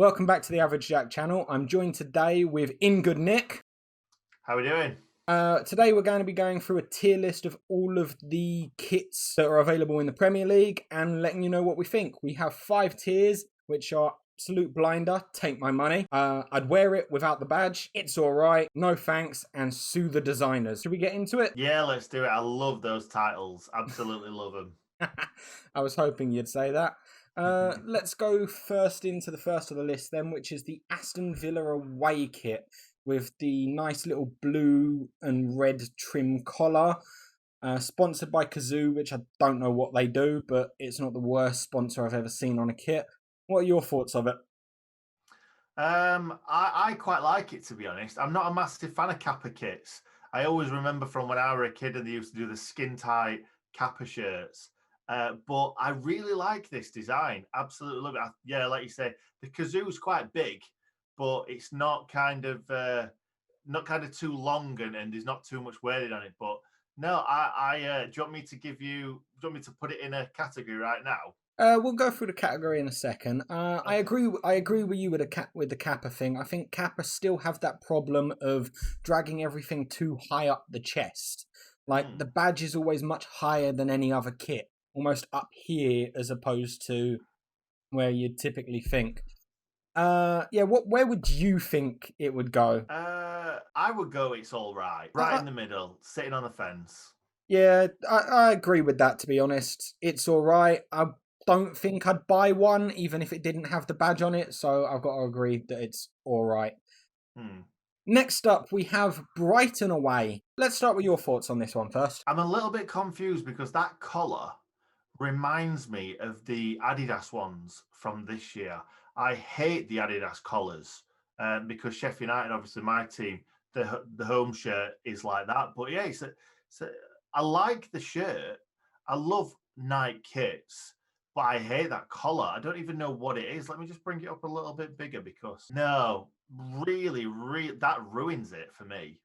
Welcome back to the Average Jack channel. I'm joined today with IngoodNick. How are we doing? Today we're going to be going through a tier list of all of the kits that are available in the Premier League and letting you know what we think. We have 5 tiers, which are absolute blinder, take my money. I'd wear it without the badge. It's alright, no thanks, and sue the designers. Should we get into it? Yeah, let's do it. I love those titles. Absolutely love them. I was hoping you'd say that. Let's go first into the first of the list then, which is the Aston Villa away kit with the nice little blue and red trim collar. Sponsored by Kazoo, which I don't know what they do, but it's not the worst sponsor I've ever seen on a kit. What are your thoughts of it? I quite like it, to be honest. I'm not a massive fan of Kappa kits. I always remember from when I was a kid and they used to do the skin tight Kappa shirts. But I really like this design. Absolutely love it. Yeah, like you say, the Kazoo's quite big, but it's not kind of too long and there's not too much weight on it. But no, do you want me to do you want me to put it in a category right now? We'll go through the category in a second. I agree with you with the Kappa thing. I think Kappa still have that problem of dragging everything too high up the chest. Like the badge is always much higher than any other kit, almost up here as opposed to where you'd typically think. Where would you think it would go? I would go it's all right. Right in the middle, sitting on the fence. Yeah, I agree with that, to be honest. It's all right. I don't think I'd buy one, even if it didn't have the badge on it, so I've got to agree that it's all right. Next up, we have Brighton away. Let's start with your thoughts on this one first. I'm a little bit confused because that collar reminds me of the Adidas ones from this year. I hate the Adidas collars because Sheffield United, obviously my team, the home shirt is like that. But yeah, I like the shirt. I love Nike kits, but I hate that collar. I don't even know what it is. Let me just bring it up a little bit bigger because no, really, that ruins it for me.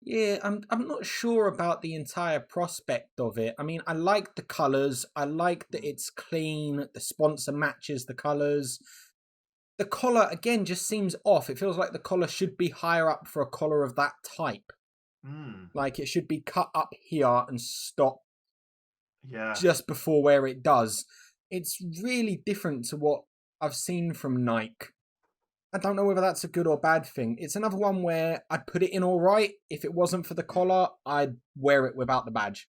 Yeah, I'm not sure about the entire prospect of it. I mean, I like the colours. I like that it's clean. The sponsor matches the colours. The collar, again, just seems off. It feels like the collar should be higher up for a collar of that type. Like it should be cut up here and stop just before where it does. It's really different to what I've seen from Nike. I don't know whether that's a good or bad thing. It's another one where I'd put it in all right. If it wasn't for the collar, I'd wear it without the badge.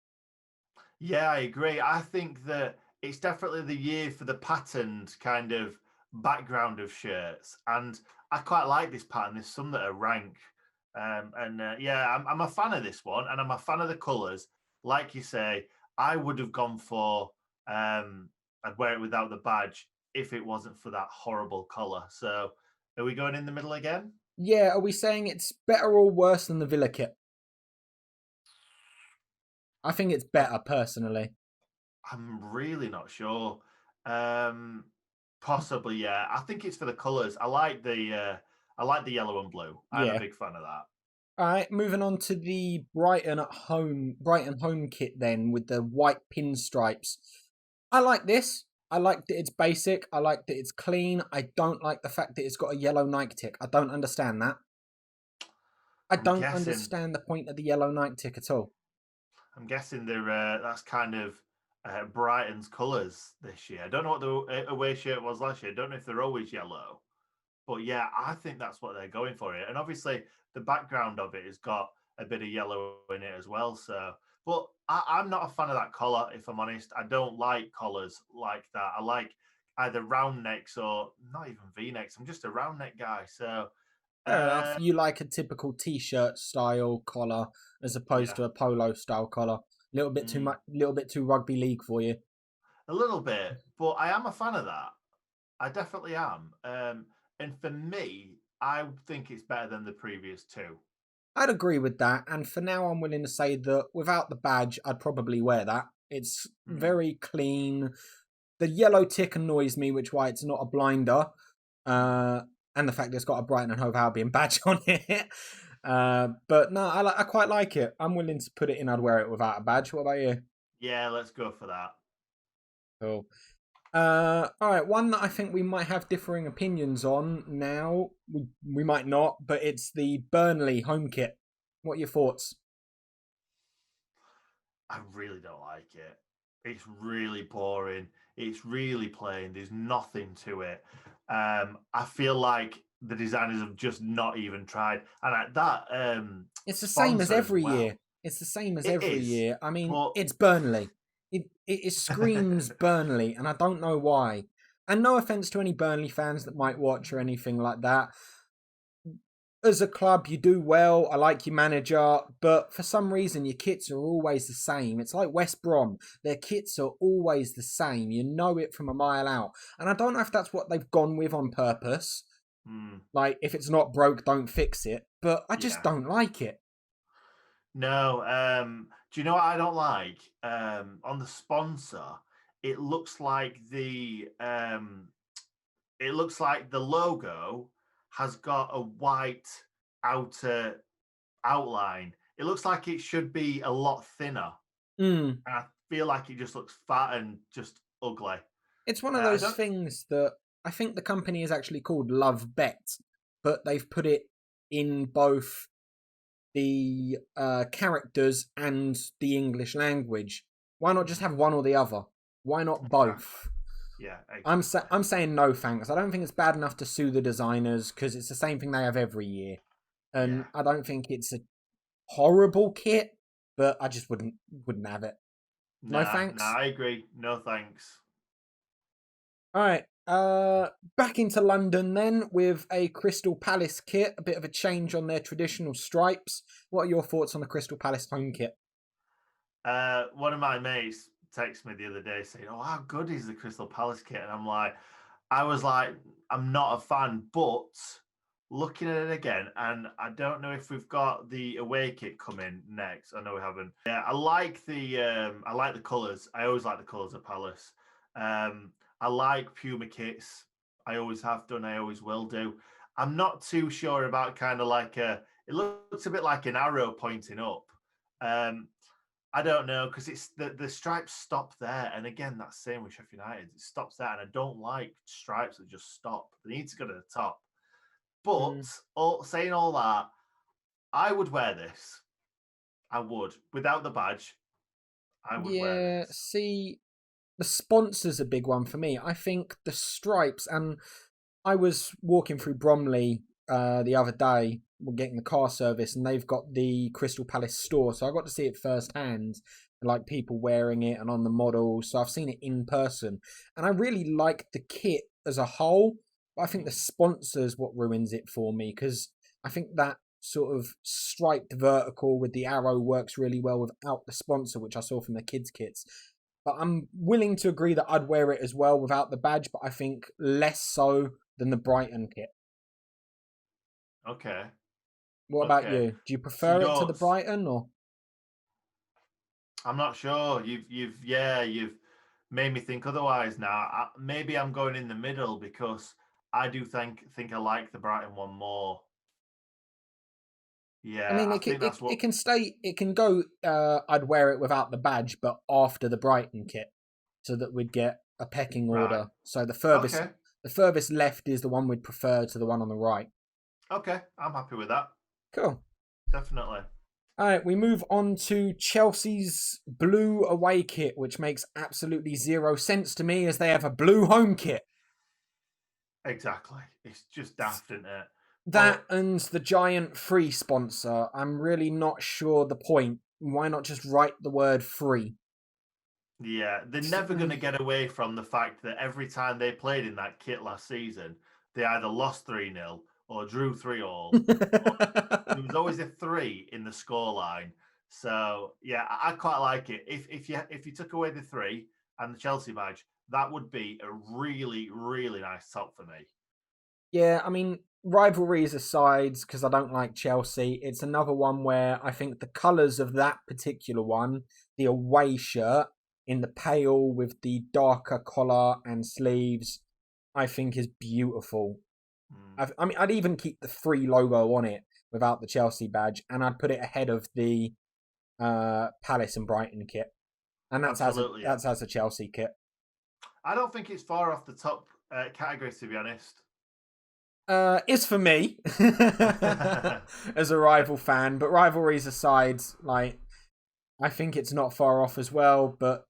Yeah, I agree. I think that it's definitely the year for the patterned kind of background of shirts. And I quite like this pattern. There's some that are rank. I'm a fan of this one and I'm a fan of the colours. Like you say, I would have gone for, I'd wear it without the badge if it wasn't for that horrible collar. So are we going in the middle again? Yeah, are we saying it's better or worse than the Villa kit? I think it's better, personally. I'm really not sure. Possibly, yeah. I think it's for the colours. I like the yellow and blue. I'm a big fan of that. All right, moving on to the Brighton home kit then with the white pinstripes. I like this. I like that it's basic. I like that it's clean. I don't like the fact that it's got a yellow Nike tick. I don't understand that. I don't understand the point of the yellow Nike tick at all. I'm guessing that's kind of Brighton's colours this year. I don't know what the away shirt was last year. I don't know if they're always yellow. But yeah, I think that's what they're going for here. And obviously, the background of it has got a bit of yellow in it as well. So, but I'm not a fan of that collar, if I'm honest. I don't like collars like that. I like either round necks or not even V-necks. I'm just a round neck guy. So, fair enough. You like a typical t-shirt style collar as opposed to a polo style collar. A little bit too much, little bit too rugby league for you. A little bit, but I am a fan of that. I definitely am. And for me, I think it's better than the previous two. I'd agree with that. And for now, I'm willing to say that without the badge, I'd probably wear that. It's very clean. The yellow tick annoys me, which is why it's not a blinder. And the fact that it's got a Brighton and Hove Albion badge on it. But no, I quite like it. I'm willing to put it in. I'd wear it without a badge. What about you? Yeah, let's go for that. Cool. All right, one that I think we might have differing opinions on now. We might not, but it's the Burnley home kit. What are your thoughts? I really don't like it. It's really boring. It's really plain. There's nothing to it. I feel like the designers have just not even tried. And that It's the same as sponsor as every well. year. It's the same as It every is, year. I mean, but it's Burnley. It screams Burnley, and I don't know why. And no offense to any Burnley fans that might watch or anything like that. As a club, you do well. I like your manager, but for some reason, your kits are always the same. It's like West Brom. Their kits are always the same. You know it from a mile out. And I don't know if that's what they've gone with on purpose. Like, if it's not broke, don't fix it. But I just yeah. don't like it. No, do you know what I don't like? On the sponsor, it looks like the logo has got a white outer outline. It looks like it should be a lot thinner. Mm. And I feel like it just looks fat and just ugly. It's one of I those don't. things that I think the company is actually called Love Bet, but they've put it in both the characters and the English language. Why not just have one or the other? Why not both? Yeah, exactly. I'm saying no thanks. I don't think it's bad enough to sue the designers because it's the same thing they have every year, and Yeah. I don't think it's a horrible kit, but I just wouldn't have it. No Nah, thanks. I agree. No thanks. All right. Back into London then with a Crystal Palace kit, a bit of a change on their traditional stripes. What are your thoughts on the Crystal Palace home kit? One of my mates texted me the other day saying, "Oh, how good is the Crystal Palace kit?" And I was like, I'm not a fan, but looking at it again, and I don't know if we've got the away kit coming next. I know we haven't. Yeah, I like the colours. I always like the colours of Palace. I like Puma kits. I always have done. I always will do. I'm not too sure about kind of like a. It looks a bit like an arrow pointing up. Um, I don't know because it's the stripes stop there, and again that's same with Sheffield United. It stops there, and I don't like stripes that just stop. They need to go to the top. But Mm, saying all that, I would wear this. I would without the badge. I would wear yeah, this. see, the sponsor's a big one for me. I think the stripes, and I was walking through Bromley the other day, we're getting the car service, and they've got the Crystal Palace store, so I got to see it firsthand, like people wearing it and on the model. So I've seen it in person, and I really like the kit as a whole. But I think the sponsor's what ruins it for me because I think that sort of striped vertical with the arrow works really well without the sponsor, which I saw from the kids' kits. But I'm willing to agree that I'd wear it as well without the badge, but I think less so than the Brighton kit. Okay. What about Okay. you? Do you So prefer it to the yours. Brighton or? I'm not sure. You've made me think otherwise now. Maybe I'm going in the middle because I do think I like the Brighton one more. I Yeah, mean, I think that's it what. can stay. It can go. I'd wear it without the badge, but after the Brighton kit, so that we'd get a pecking Right. order. So Okay. the furthest left is the one we'd prefer to the one on the right. Okay. I'm happy with that. Cool. Definitely. All right, we move on to Chelsea's blue away kit, which makes absolutely zero sense to me as they have a blue home kit. Exactly. It's just daft, isn't it? That But and the giant free sponsor. I'm really not sure the point. Why not just write the word free? yeah, they're never going to get away from the fact that every time they played in that kit last season, they either lost 3-0 or drew 3-all. There was always a 3 in the scoreline. So yeah, I quite like it. If you took away the 3 and the Chelsea badge, that would be a really really nice top for me. Yeah, I mean, rivalries aside, because I don't like Chelsea, it's another one where I think the colours of that particular one, the away shirt in the pale with the darker collar and sleeves, I think is beautiful. Mm, I mean, I'd even keep the free logo on it without the Chelsea badge, and I'd put it ahead of the Palace and Brighton kit, and absolutely, yeah. that's as a Chelsea kit. I don't think it's far off the top category, to be honest. Is for me as a rival fan, but rivalries aside, like I think it's not far off as well, but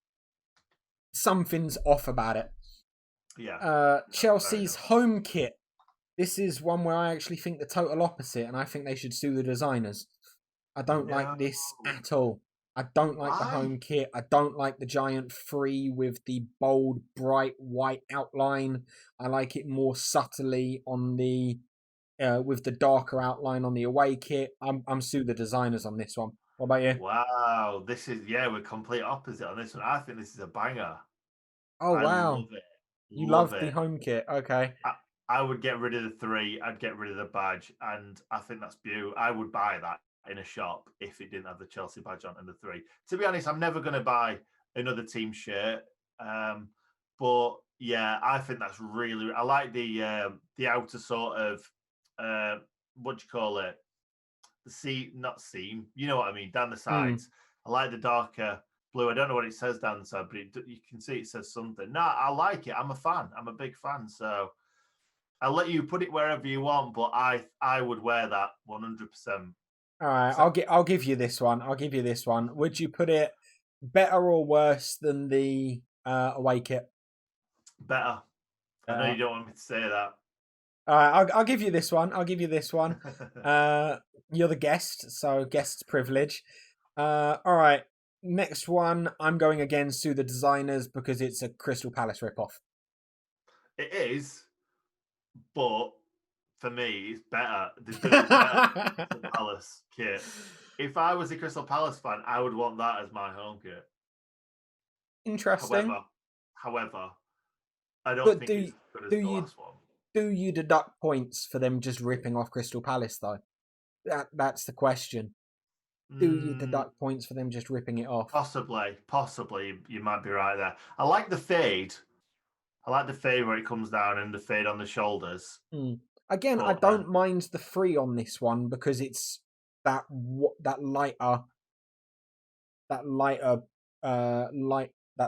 something's off about it. Yeah. Chelsea's home kit. This is one where I actually think the total opposite, and I think they should sue the designers. I don't like this at all. I don't like the home kit. I don't like the giant 3 with the bold, bright white outline. I like it more subtly on the with the darker outline on the away kit. I'm sue the designers on this one. What about you? Wow, this is we're complete opposite on this one. I think this is a banger. Oh I wow, love it. you Love love the it. home kit. Okay. I would get rid of the 3. I'd get rid of the badge, and I think that's beautiful. I would buy that in a shop if it didn't have the Chelsea badge on and the 3. To be honest, I'm never going to buy another team shirt, but yeah, I think that's really. I like the outer sort of what do you call it? Not seam. You know what I mean? Down the sides. I like the darker blue. I don't know what it says down the side, but you can see it says something. No, I like it. I'm a fan. I'm a big fan. So I'll let you put it wherever you want, but I would wear that 100%. All right, I'll give you this one. I'll give you this one. Would you put it better or worse than the away kit? Better. I know you don't want me to say that. All right, I'll give you this one. I'll give you this one. You're the guest, so guest's privilege. All right, next one. I'm going again sue the designers because it's a Crystal Palace ripoff. It is, but for me, it's better. They've done it better than the Palace kit. If I was a Crystal Palace fan, I would want that as my home kit. Interesting. However, I don't think it's as good as the last one. Do you deduct points for them just ripping off Crystal Palace, though? That's the question. Do you deduct points for them just ripping it off? Possibly. You might be right there. I like the fade. I like the fade where it comes down and the fade on the shoulders. Again, I don't mind the 3 on this one because it's that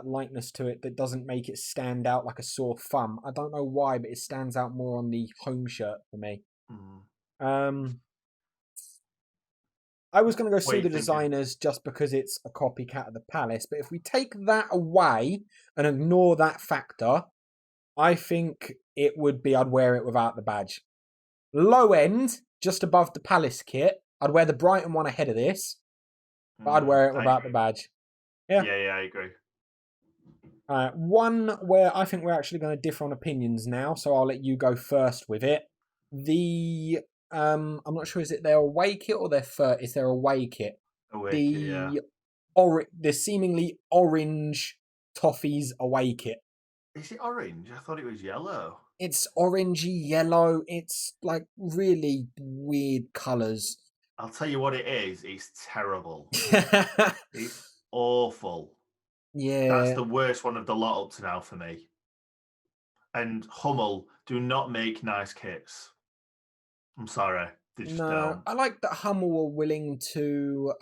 lightness to it that doesn't make it stand out like a sore thumb. I don't know why, but it stands out more on the home shirt for me. I was going to go sue the designers just because it's a copycat of the Palace, but if we take that away and ignore that factor, I think it would be I'd wear it without the badge. Low end, just above the Palace kit. I'd wear the Brighton one ahead of this, but I'd wear it without the badge. Yeah, I agree. One where I think we're actually going to differ on opinions now, so I'll let you go first with it. I'm not sure, is it their away kit or it's their away kit? The seemingly orange Toffees away kit. Is it orange? I thought it was yellow. It's orangey yellow. It's like really weird colours. I'll tell you what it is. It's terrible. It's awful. Yeah. That's the worst one of the lot up to now for me. And Hummel do not make nice kits. I'm sorry. They just don't. I like that Hummel were willing to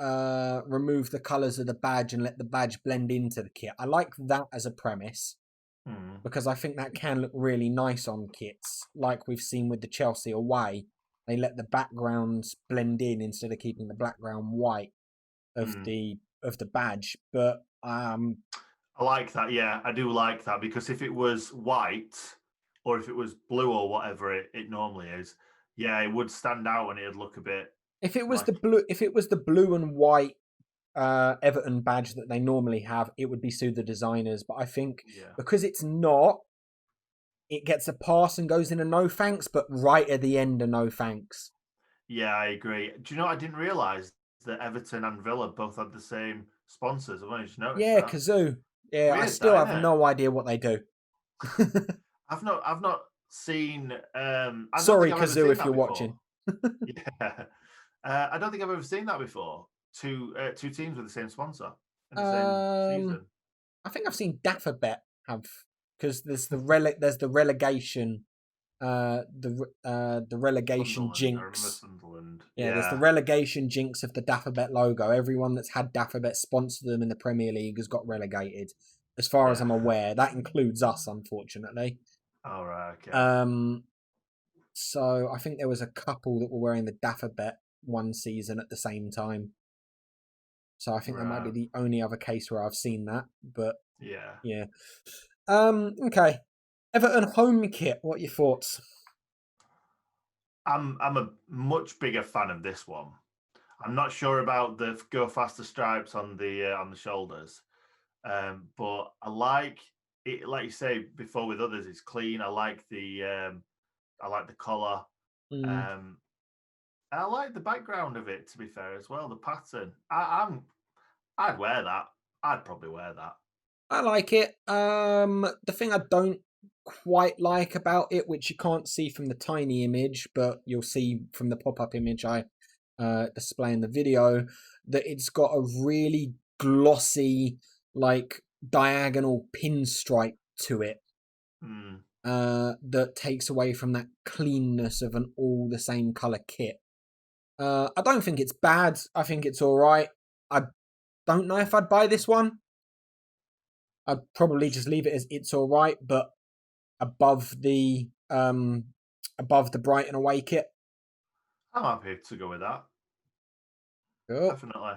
remove the colours of the badge and let the badge blend into the kit. I like that as a premise. Because I think that can look really nice on kits, like we've seen with the Chelsea away. They let the backgrounds blend in instead of keeping the background white of the badge. But I like that. Yeah, I do like that, because if it was white or if it was blue or whatever it normally is, yeah, it would stand out and it'd look a bit. If it was the blue and white Everton badge that they normally have, it would be sue the designers. But I think because it's not, it gets a pass and goes in a no thanks, but right at the end a no thanks. Yeah, I agree. Do you know, I didn't realise that Everton and Villa both had the same sponsors. I've only just noticed that. Kazoo. Yeah, weird, I still have no idea what they do. I've not seen. Sorry, Kazoo, if you're watching. Yeah, I don't think I've ever seen that before. Two teams with the same sponsor in the same season. I think I've seen Daffabet have, because there's the relegation. The relegation jinx. Yeah, there's the relegation jinx of the Daffabet logo. Everyone that's had Daffabet sponsor them in the Premier League has got relegated. as far as Yeah. I'm aware. That includes us, unfortunately. All right. Okay. So I think there was a couple that were wearing the Daffabet one season at the same time. So I think that might be the only other case where I've seen that. But yeah. Okay. Everton home kit. What are your thoughts? I'm a much bigger fan of this one. I'm not sure about the go faster stripes on the shoulders, but I like it. Like you say before, with others, it's clean. I like the collar. Mm. I like the background of it. To be fair, as well, the pattern. I'd wear that. I'd probably wear that. I like it. The thing I don't quite like about it, which you can't see from the tiny image, but you'll see from the pop-up image I display in the video, that it's got a really glossy, like diagonal pinstripe to it. That takes away from that cleanness of an all the same color kit. I don't think it's bad. I think it's all right. I don't know if I'd buy this one. I'd probably just leave it as it's all right, but above the Brighton away kit. I'm happy to go with that. Cool. Definitely.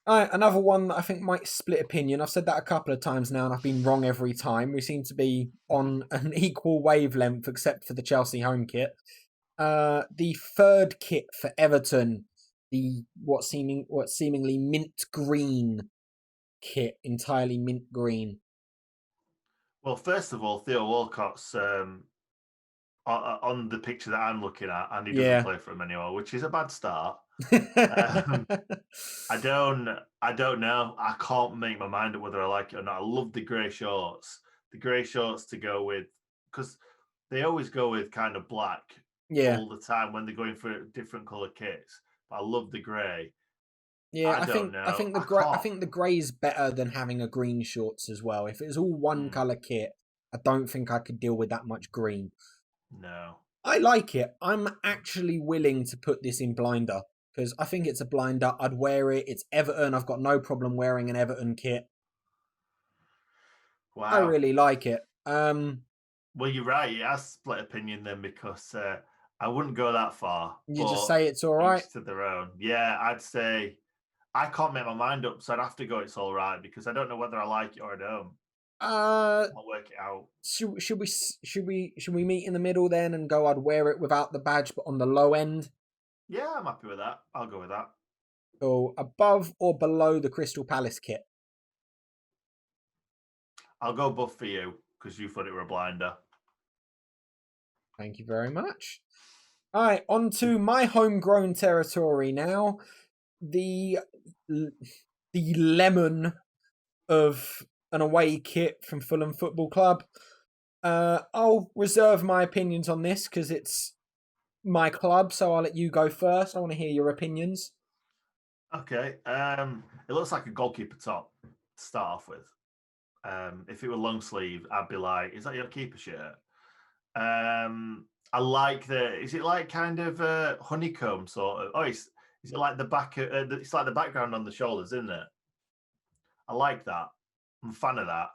All right, another one that I think might split opinion. I've said that a couple of times now, and I've been wrong every time. We seem to be on an equal wavelength, except for the Chelsea home kit. The third kit for Everton, the what seemingly mint green kit, entirely mint green. Well, first of all, Theo Walcott's on the picture that I'm looking at, and he doesn't play for him anymore, which is a bad start. I don't know. I can't make my mind up whether I like it or not. I love the grey shorts. The grey shorts to go with, because they always go with kind of black all the time when they're going for different colour kits. But I love the grey. Yeah, I think the grey's better than having a green shorts as well. If it was all one colour kit, I don't think I could deal with that much green. No. I like it. I'm actually willing to put this in blinder because I think it's a blinder. I'd wear it. It's Everton. I've got no problem wearing an Everton kit. Wow. I really like it. Well, you're right. It has split opinion then, because I wouldn't go that far. You just say it's all right? Each to their own. Yeah, I'd say I can't make my mind up, so I'd have to go it's all right, because I don't know whether I like it or I don't. I'll work it out. Should we meet in the middle then and go I'd wear it without the badge but on the low end? Yeah, I'm happy with that. I'll go with that. So above or below the Crystal Palace kit? I'll go above for you because you thought it were a blinder. Thank you very much. All right, on to my homegrown territory now. The lemon of an away kit from Fulham Football Club. I'll reserve my opinions on this because it's my club, so I'll let you go first. I want to hear your opinions. Okay. It looks like a goalkeeper top to start off with. If it were long sleeve, I'd be like, is that your keeper shirt? I like is it like kind of a honeycomb sort of? Oh, is it like the back? It's like the background on the shoulders, isn't it? I like that. I'm a fan of that.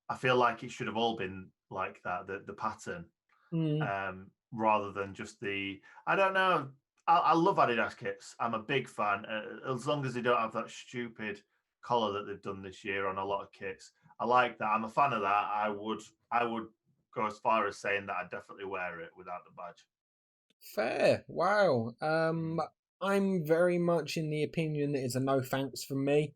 I feel like it should have all been like that, the pattern, rather than just the. I don't know. I love Adidas kits. I'm a big fan, as long as they don't have that stupid collar that they've done this year on a lot of kits. I like that. I'm a fan of that. I would go as far as saying that I'd definitely wear it without the badge. Fair. Wow. I'm very much in the opinion that it's a no thanks from me.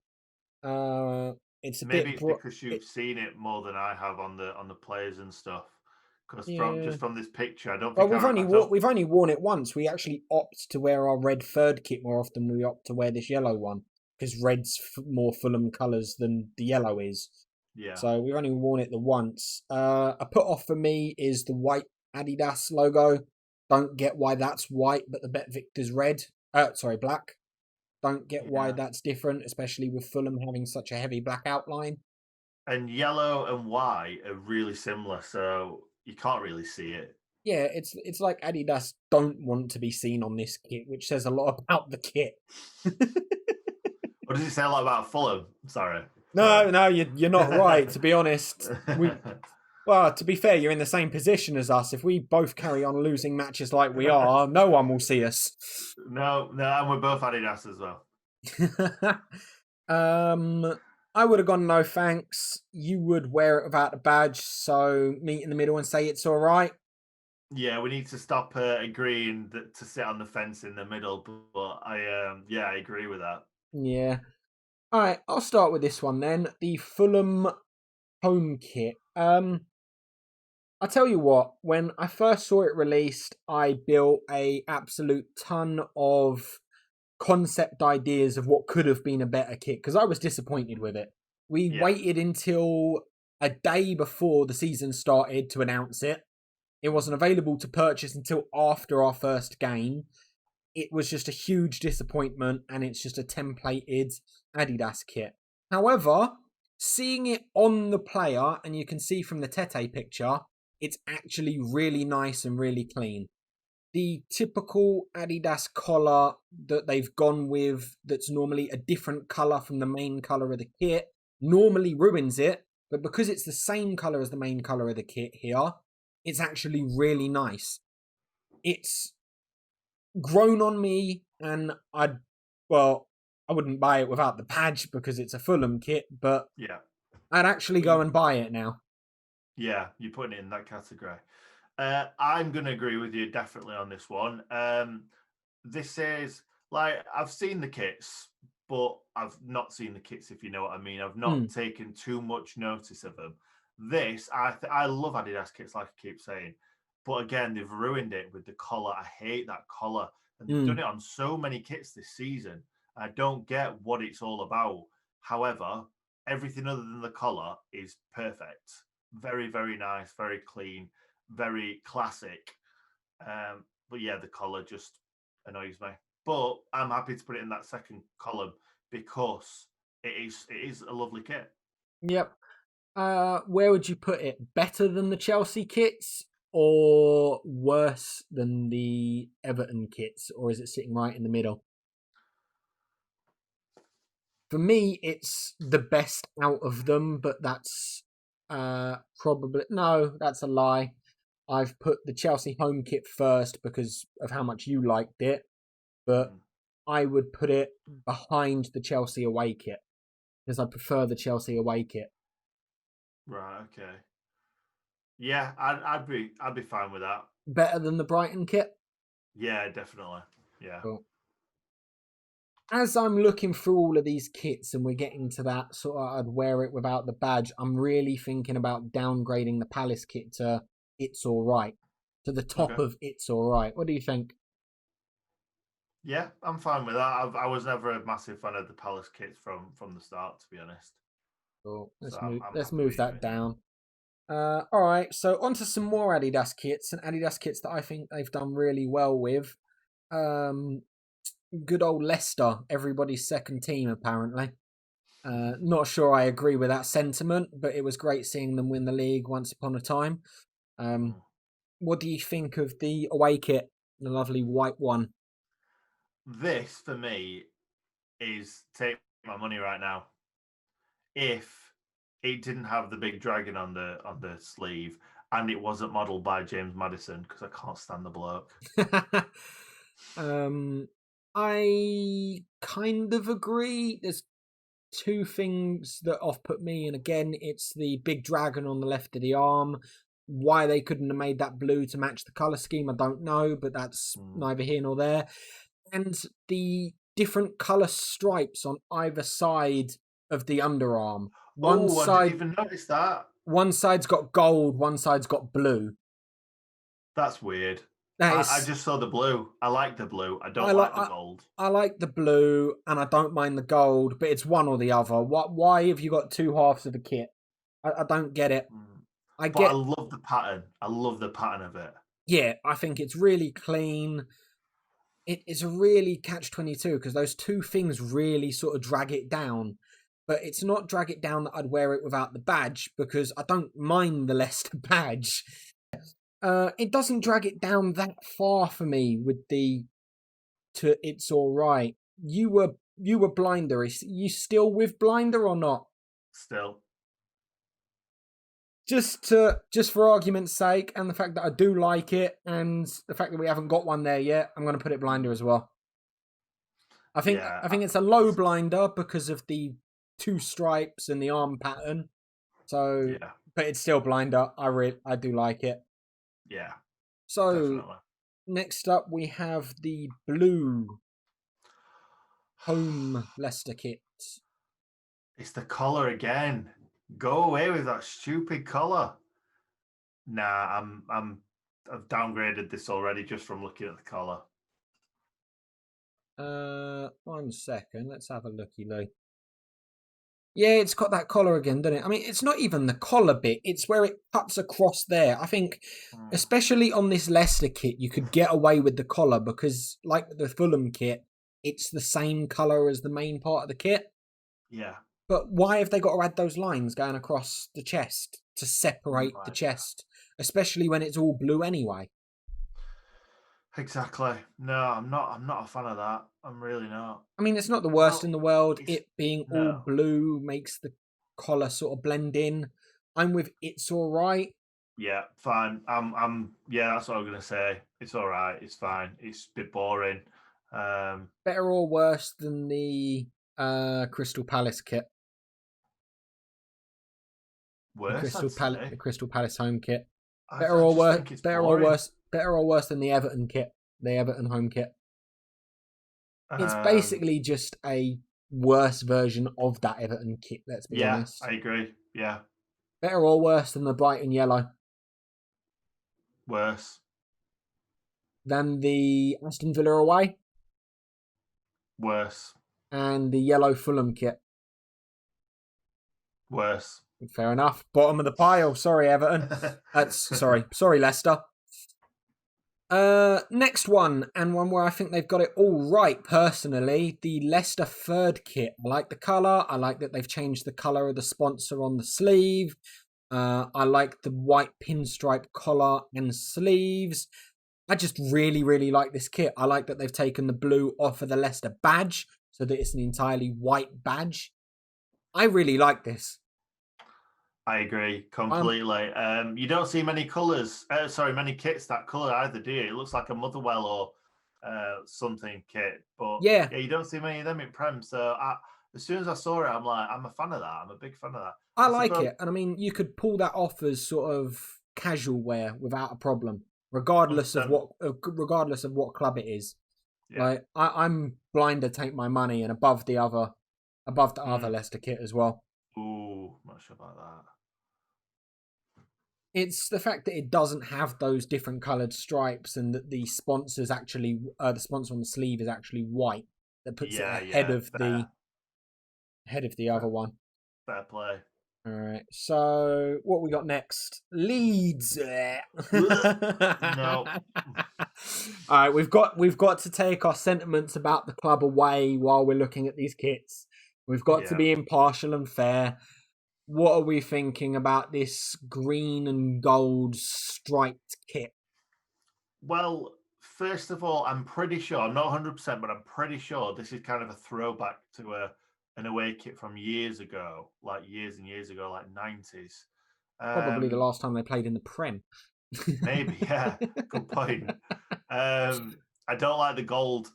It's a maybe bit because you've seen it more than I have on the players and stuff. Because from this picture, I don't think. Well, we've only worn it once. We actually opt to wear our red third kit more often than we opt to wear this yellow one because red's more Fulham colours than the yellow is. Yeah. So we've only worn it the once. A put off for me is the white Adidas logo. Don't get why that's white, but the Bet Victor's red. Black. Don't get why that's different, especially with Fulham having such a heavy black outline. And yellow and white are really similar, so you can't really see it. Yeah, it's like Adidas don't want to be seen on this kit, which says a lot about the kit. What does it say a lot about Fulham? Sorry. No, you're not right. To be honest, well, to be fair, you're in the same position as us. If we both carry on losing matches like we are, no one will see us. No, and we're both Adidas as well. I would have gone no thanks. You would wear it without the badge, so meet in the middle and say it's all right. Yeah, we need to stop agreeing to sit on the fence in the middle. But I agree with that. Yeah. All right, I'll start with this one then. The Fulham home kit. I tell you what, when I first saw it released, I built a absolute ton of concept ideas of what could have been a better kit because I was disappointed with it. We waited until a day before the season started to announce it. It wasn't available to purchase until after our first game. It was just a huge disappointment, and it's just a templated Adidas kit. However, seeing it on the player, and you can see from the Tete picture, it's actually really nice and really clean. The typical Adidas collar that they've gone with, that's normally a different colour from the main colour of the kit, normally ruins it, but because it's the same colour as the main colour of the kit here, it's actually really nice. It's grown on me, and I wouldn't buy it without the badge because it's a Fulham kit, but I'd actually go and buy it now. Yeah, you're putting it in that category. I'm going to agree with you definitely on this one. This is like, I've seen the kits, but I've not seen the kits, if you know what I mean. I've not taken too much notice of them. This, I love Adidas kits, like I keep saying. But again, they've ruined it with the collar. I hate that collar. And they've done it on so many kits this season. I don't get what it's all about. However, everything other than the collar is perfect. Very, very nice, very clean, very classic. But yeah, the collar just annoys me. But I'm happy to put it in that second column because it is a lovely kit. Yep. Where would you put it? Better than the Chelsea kits or worse than the Everton kits, or is it sitting right in the middle? For me, it's the best out of them, but that's probably... No, that's a lie. I've put the Chelsea home kit first because of how much you liked it, but I would put it behind the Chelsea away kit because I prefer the Chelsea away kit. Right. Okay. Yeah, I'd be fine with that. Better than the Brighton kit? Yeah, definitely. Yeah. Cool. As I'm looking through all of these kits and we're getting to that sort of I'd wear it without the badge, I'm really thinking about downgrading the Palace kit to It's Alright. To the top of It's Alright. What do you think? Yeah, I'm fine with that. I was never a massive fan of the Palace kits from the start, to be honest. Cool. Let's move that down. Alright, so onto some more Adidas kits, and Adidas kits that I think they've done really well with. Good old Leicester, everybody's second team, apparently. Not sure I agree with that sentiment, but it was great seeing them win the league once upon a time. What do you think of the away kit, the lovely white one? This, for me, is take my money right now. If it didn't have the big dragon on the sleeve and it wasn't modelled by James Maddison, because I can't stand the bloke. I kind of agree. There's two things that off-put me, and again, it's the big dragon on the left of the arm. Why they couldn't have made that blue to match the colour scheme, I don't know, but that's neither here nor there. And the different colour stripes on either side of the underarm. I didn't even notice that. One side's got gold, one side's got blue. That's weird. I just saw the blue. I like the blue. I don't like the gold. I like the blue, and I don't mind the gold, but it's one or the other. Why have you got two halves of the kit? I don't get it. I love the pattern. I love the pattern of it. Yeah, I think it's really clean. It's a really catch-22 because those two things really sort of drag it down. But it's not drag it down that I'd wear it without the badge because I don't mind the Leicester badge. It doesn't drag it down that far for me with the It's Alright. You were Blinder. Are you still with Blinder or not? Still. Just for argument's sake, and the fact that I do like it, and the fact that we haven't got one there yet, I'm going to put it blinder as well. I think it's a low blinder because of the 2 stripes and the arm pattern. So, yeah. But it's still blinder. I do like it. Yeah. So definitely. Next up we have the blue home Leicester kit. It's the collar again. Go away with that stupid collar. Nah, I've downgraded this already just from looking at the collar. 1 second. Let's have a looky, Lou. Yeah, it's got that collar again, doesn't it? I mean, it's not even the collar bit. It's where it cuts across there. I think, especially on this Leicester kit, you could get away with the collar because, like the Fulham kit, it's the same colour as the main part of the kit. Yeah. But why have they got to add those lines going across the chest to separate the chest, especially when it's all blue anyway? Exactly. No, I'm not a fan of that. I'm really not. I mean, it's not the worst in the world. It being all blue makes the collar sort of blend in. I'm with it's all right. Yeah, fine. Yeah, that's what I'm gonna say. It's all right. It's fine. It's a bit boring. Better or worse than the Crystal Palace kit? Worse, the Crystal Palace home kit. Better or worse than the Everton kit, the Everton home kit. It's basically just a worse version of that Everton kit, let's be honest. Yeah, I agree. Yeah. Better or worse than the Brighton yellow? Worse. Than the Aston Villa away? Worse. And the yellow Fulham kit? Worse. Fair enough. Bottom of the pile. Sorry, Everton. Sorry, Leicester. Next one, and one where I think they've got it all right, personally, the Leicester third kit. I like the colour. I like that they've changed the colour of the sponsor on the sleeve. I like the white pinstripe collar and sleeves. I just really, really like this kit. I like that they've taken the blue off of the Leicester badge so that it's an entirely white badge. I really like this. I agree completely. You don't see many colours, many kits that colour either, do you? It looks like a Motherwell or something kit, but yeah, you don't see many of them in Prem. So as soon as I saw it, I'm like, I'm a fan of that. I'm a big fan of that. I like it, and I mean, you could pull that off as sort of casual wear without a problem, regardless of what club it is. Yeah. Like I'm blind to take my money, and above the other Leicester kit as well. Ooh, not sure about that. It's the fact that it doesn't have those different coloured stripes, and that the sponsor's actually the sponsor on the sleeve is actually white. That puts it ahead of the other one. Fair play. All right. So what we got next? Leeds. No. All right. We've got to take our sentiments about the club away while we're looking at these kits. We've got to be impartial and fair. What are we thinking about this green and gold striped kit? Well, first of all, I'm pretty sure, I'm not 100%, but I'm pretty sure this is kind of a throwback to an away kit from years ago, like years and years ago, like 90s. Probably the last time they played in the Prem. Maybe, yeah. Good point. I don't like the gold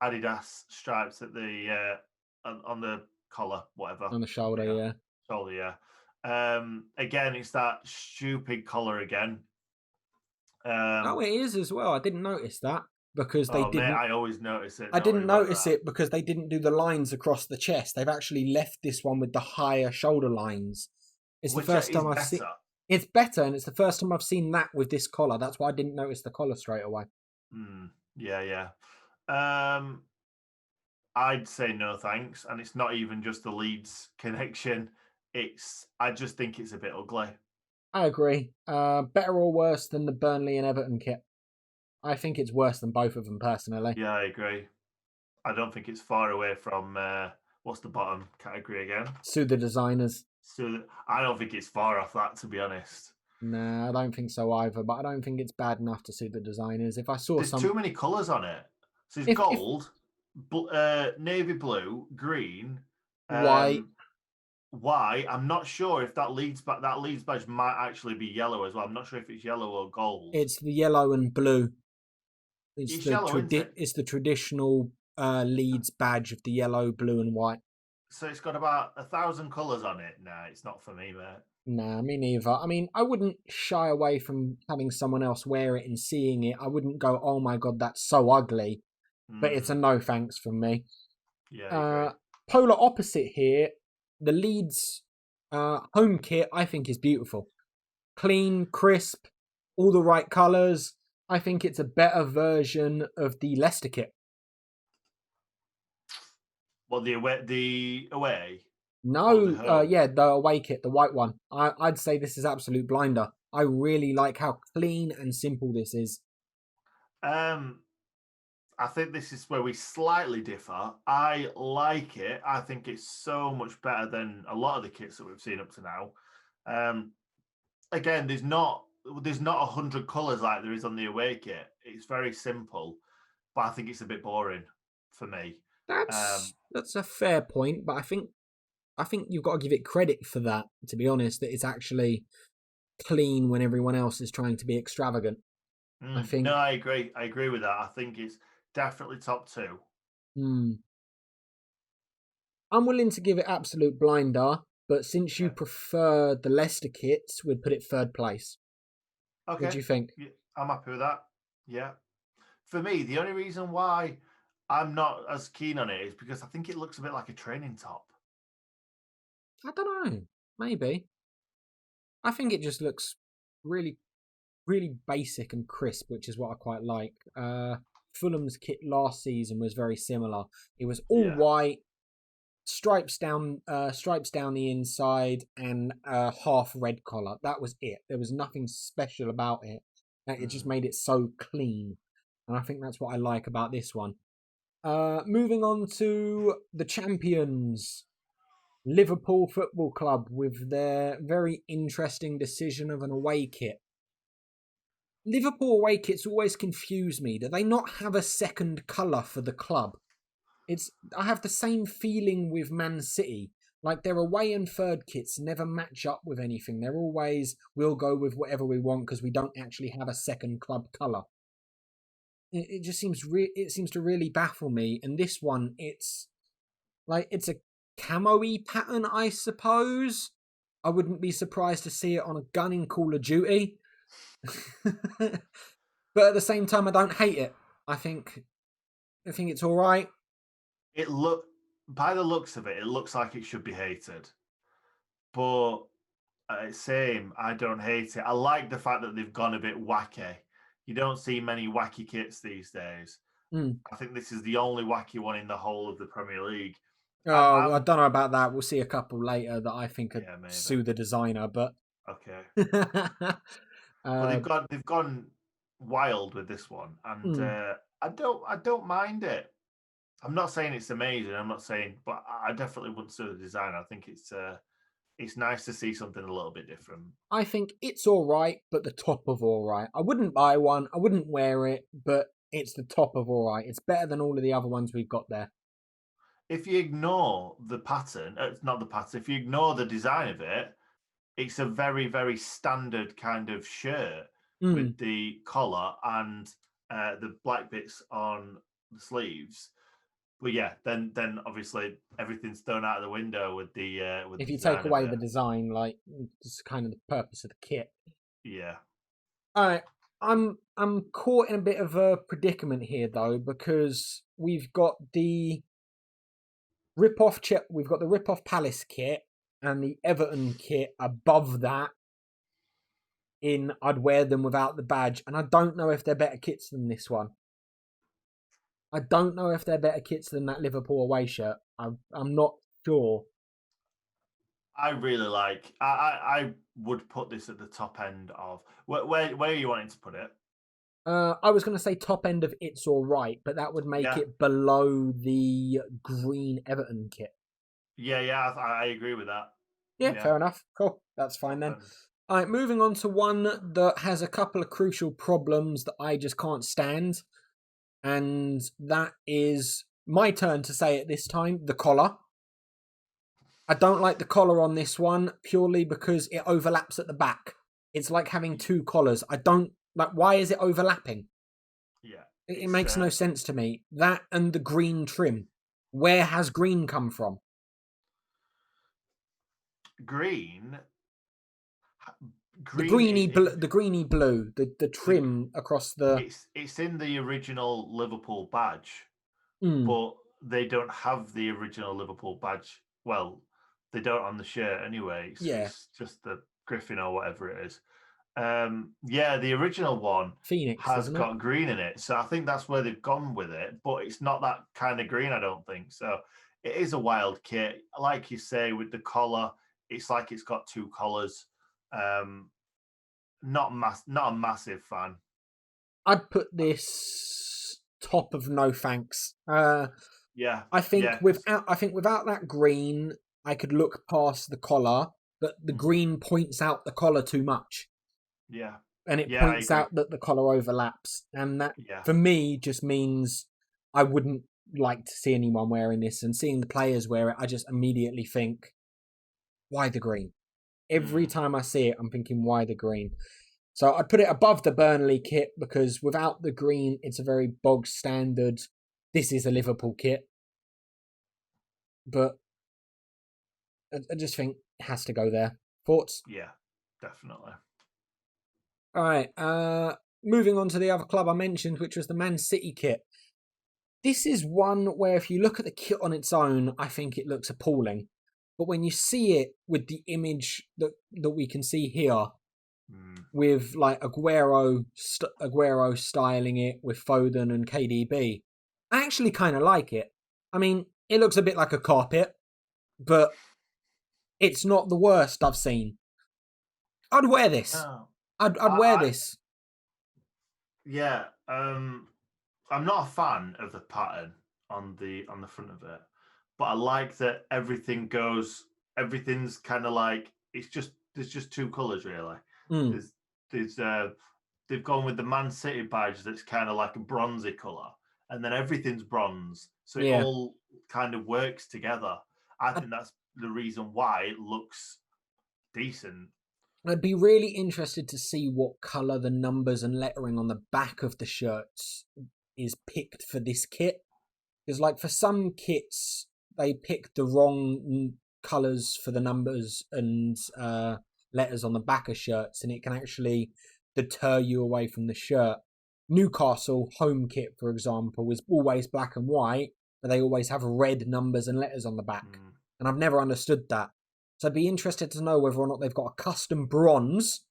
Adidas stripes at the on the collar, whatever. On the shoulder, yeah. Shoulder, yeah. Again, it's that stupid collar again. Oh, it is as well. I didn't notice that because they didn't. Mate, I always notice it. I didn't notice it because they didn't do the lines across the chest. They've actually left this one with the higher shoulder lines. It's the first time I've seen. It's better, and it's the first time I've seen that with this collar. That's why I didn't notice the collar straight away. Yeah. I'd say no thanks, and it's not even just the Leeds connection. I just think it's a bit ugly. I agree. Better or worse than the Burnley and Everton kit? I think it's worse than both of them, personally. Yeah, I agree. I don't think it's far away from what's the bottom category again? Sue the designers. I don't think it's far off that, to be honest. Nah, I don't think so either. But I don't think it's bad enough to sue the designers. If I saw There's too many colours on it. So it's gold, navy blue, green, white. Why? I'm not sure if that Leeds badge might actually be yellow as well. I'm not sure if it's yellow or gold. It's the yellow and blue. It's yellow, isn't it? It's the traditional Leeds badge of the yellow, blue, and white. So it's got about 1,000 colours on it. Nah, it's not for me, mate. Nah, me neither. I mean, I wouldn't shy away from having someone else wear it and seeing it. I wouldn't go, oh my god, that's so ugly. But it's a no thanks from me. Yeah, I agree. Polar opposite here, the Leeds home kit, I think, is beautiful. Clean, crisp, all the right colours. I think it's a better version of the Leicester kit. Well, the away. No, yeah, the away kit, the white one. I'd say this is absolute blinder. I really like how clean and simple this is. I think this is where we slightly differ. I like it. I think it's so much better than a lot of the kits that we've seen up to now. Again, there's not 100 colours like there is on the away kit. It's very simple, but I think it's a bit boring for me. That's a fair point, but I think you've got to give it credit for that, to be honest, that it's actually clean when everyone else is trying to be extravagant. I think. No, I agree. I agree with that. I think it's definitely top two. I'm willing to give it absolute blinder, but since you prefer the Leicester kits, we'd put it third place. Okay. What do you think? Yeah, I'm happy with that. Yeah. For me, the only reason why I'm not as keen on it is because I think it looks a bit like a training top. I don't know. Maybe. I think it just looks really, really basic and crisp, which is what I quite like. Fulham's kit last season was very similar. It was all white, stripes down the inside, and a half red collar. That was it. There was nothing special about it. It just made it so clean, and I think that's what I like about this one. Moving on to the champions, Liverpool Football Club, with their very interesting decision of an away kit. Liverpool away kits always confuse me. Do they not have a second colour for the club? I have the same feeling with Man City. Like, their away and third kits never match up with anything. They're always, we'll go with whatever we want because we don't actually have a second club colour. It just seems it seems to really baffle me. And this one, it's a camo-y pattern, I suppose. I wouldn't be surprised to see it on a gun in Call of Duty. But at the same time, I don't hate it. I think it's all right. By the looks of it, it looks like it should be hated. But same, I don't hate it. I like the fact that they've gone a bit wacky. You don't see many wacky kits these days. I think this is the only wacky one in the whole of the Premier League. I don't know about that. We'll see a couple later that I think could sue the designer, but okay. But they've gone wild with this one, and I don't mind it. I'm not saying it's amazing. I'm not saying, but I definitely wouldn't sue the designer. I think it's nice to see something a little bit different. I think it's all right, but the top of all right. I wouldn't buy one. I wouldn't wear it, but it's the top of all right. It's better than all of the other ones we've got there. If you ignore the pattern, not the pattern, if you ignore the design of it, it's a very, very standard kind of shirt with the collar and the black bits on the sleeves. But yeah, then obviously everything's thrown out of the window with the if you take away the design, like, it's kind of the purpose of the kit. Yeah. All right, I'm caught in a bit of a predicament here though, because we've got the rip-off Palace kit and the Everton kit above that. I'd wear them without the badge, and I don't know if they're better kits than this one. I don't know if they're better kits than that Liverpool away shirt. I'm not sure. I really like. I would put this at the top end of where are you wanting to put it? I was going to say top end of It's All Right, but that would make it below the green Everton kit. Yeah, I agree with that. Yeah, fair enough. Cool, that's fine then. All right, moving on to one that has a couple of crucial problems that I just can't stand. And that is my turn to say it this time, the collar. I don't like the collar on this one purely because it overlaps at the back. It's like having two collars. I don't like. Why is it overlapping? Yeah, It it's makes no sense to me. That and the green trim. Where has green come from? green. The Green is greeny blue, in the the. trim across the. It's in the original Liverpool badge, Mm, but they don't have the original Liverpool badge. Well, they don't on the shirt anyway. yeah, It's just the Griffin or whatever it is. Yeah, the original one Phoenix, has isn't it? got green in it, so I think that's where they've gone with it. But it's not that kind of green, I don't think. So it is a wild kit, like you say, with the collar. It's like it's got two collars. Um, not a massive fan. I'd put this top of no thanks. Yeah, I think yeah, because without that green, I could look past the collar, but the green points out the collar too much. yeah, And it yeah, I points agree. out that the collar overlaps. And that Yeah, for me just means I wouldn't like to see anyone wearing this, and seeing the players wear it, I just immediately think, why the green? Every mm, time I see it, I'm thinking, why the green? So I'd put it above the Burnley kit because without the green, it's a very bog standard. This is a Liverpool kit, but I just think it has to go there. Thoughts? yeah, definitely. All right. Moving on to the other club I mentioned, which was the Man City kit. This is one where if you look at the kit on its own, I think it looks appalling. But when you see it with the image that we can see here, Mm. with like Aguero styling it with Foden and KDB, I actually kind of like it. I mean, it looks a bit like a carpet, but it's not the worst I've seen. I'd wear this. No, I'd wear I this. yeah. I'm not a fan of the pattern on the front of it, but I like that everything's kind of like it's just there's just two colours really. Mm, There's there's they've gone with the Man City badge that's kind of like a bronzy colour, and then everything's bronze, so it yeah. all kind of works together. I I'd, think that's the reason why it looks decent. I'd be really interested to see what colour the numbers and lettering on the back of the shirts is picked for this kit. Because, like, for some kits, they pick the wrong colours for the numbers and letters on the back of shirts, and it can actually deter you away from the shirt. Newcastle home kit, for example, is always black and white, but they always have red numbers and letters on the back. Mm. And I've never understood that. So I'd be interested to know whether or not they've got a custom bronze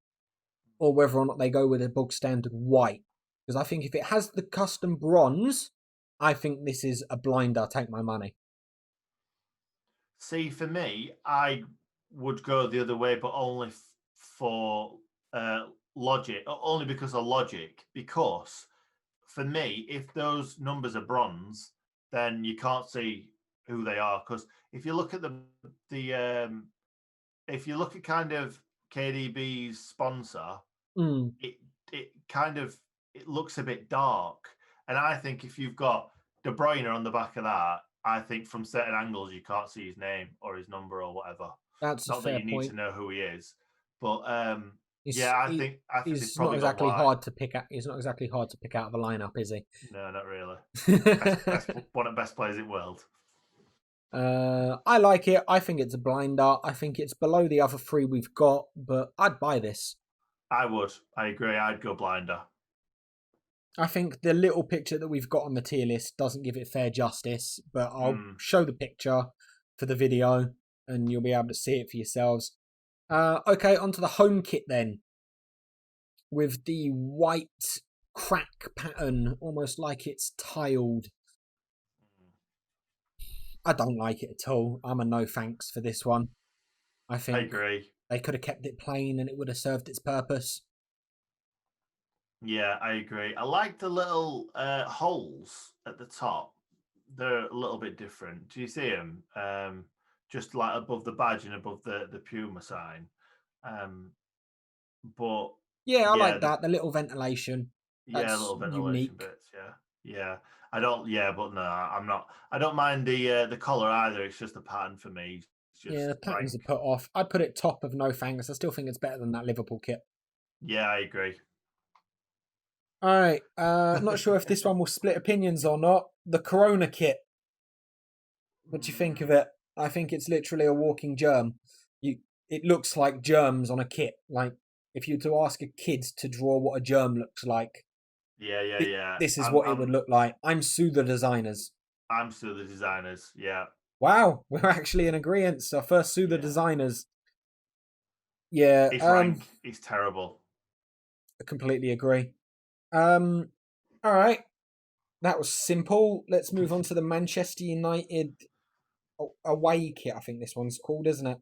or whether or not they go with a bog standard white. Because I think if it has the custom bronze, I think this is a blinder. Take my money. See, for me, I would go the other way, but only for logic, only because of logic. Because for me, if those numbers are bronze, then you can't see who they are. Because if you look at the if you look at kind of KDB's sponsor, Mm. it it kind of it looks a bit dark. And I think if you've got De Bruyne on the back of that, I think from certain angles you can't see his name or his number or whatever. That's a Not that fair you need to point. know who he is, but He's yeah, he, I think they've he's not probably gone exactly white. hard to pick out. He's not exactly hard to pick out of a lineup, is he? No, not really. Best one of the best players in the world. I like it. I think it's a blinder. I think it's below the other three we've got, but I'd buy this. I would. I agree. I'd go blinder. I think the little picture that we've got on the tier list doesn't give it fair justice, but I'll Mm. show the picture for the video and you'll be able to see it for yourselves. Okay, onto the home kit then. With the white crack pattern, almost like it's tiled. I don't like it at all. I'm a no thanks for this one. I I think agree. they could have kept it plain and it would have served its purpose. Yeah, I agree. I like the little holes at the top. They're a little bit different. Do you see them? Just like above the badge and above the Puma sign. Um, but Yeah, I yeah, like that. The little ventilation. That's little ventilation unique. bits. Yeah, yeah. I don't. Yeah, but no, I'm not. I don't mind the collar either. It's just the pattern for me. just the patterns rank. are put off. I'd put it top of no thanks. I still think it's better than that Liverpool kit. Yeah, I agree. All right. Not sure if this one will split opinions or not. The Corona kit. What do you think of it? I think it's literally a walking germ. It looks like germs on a kit. Like if you were to ask a kid to draw what a germ looks like, Yeah. this is what it would look like. I'm Sue the designers. I'm still the designers. Yeah. Wow, we're actually in agreement. So first Sue the designers. Yeah. It's rank. It's terrible. I completely agree. All right. That was simple. Let's move on to the Manchester United away kit. I think this one's called, isn't it?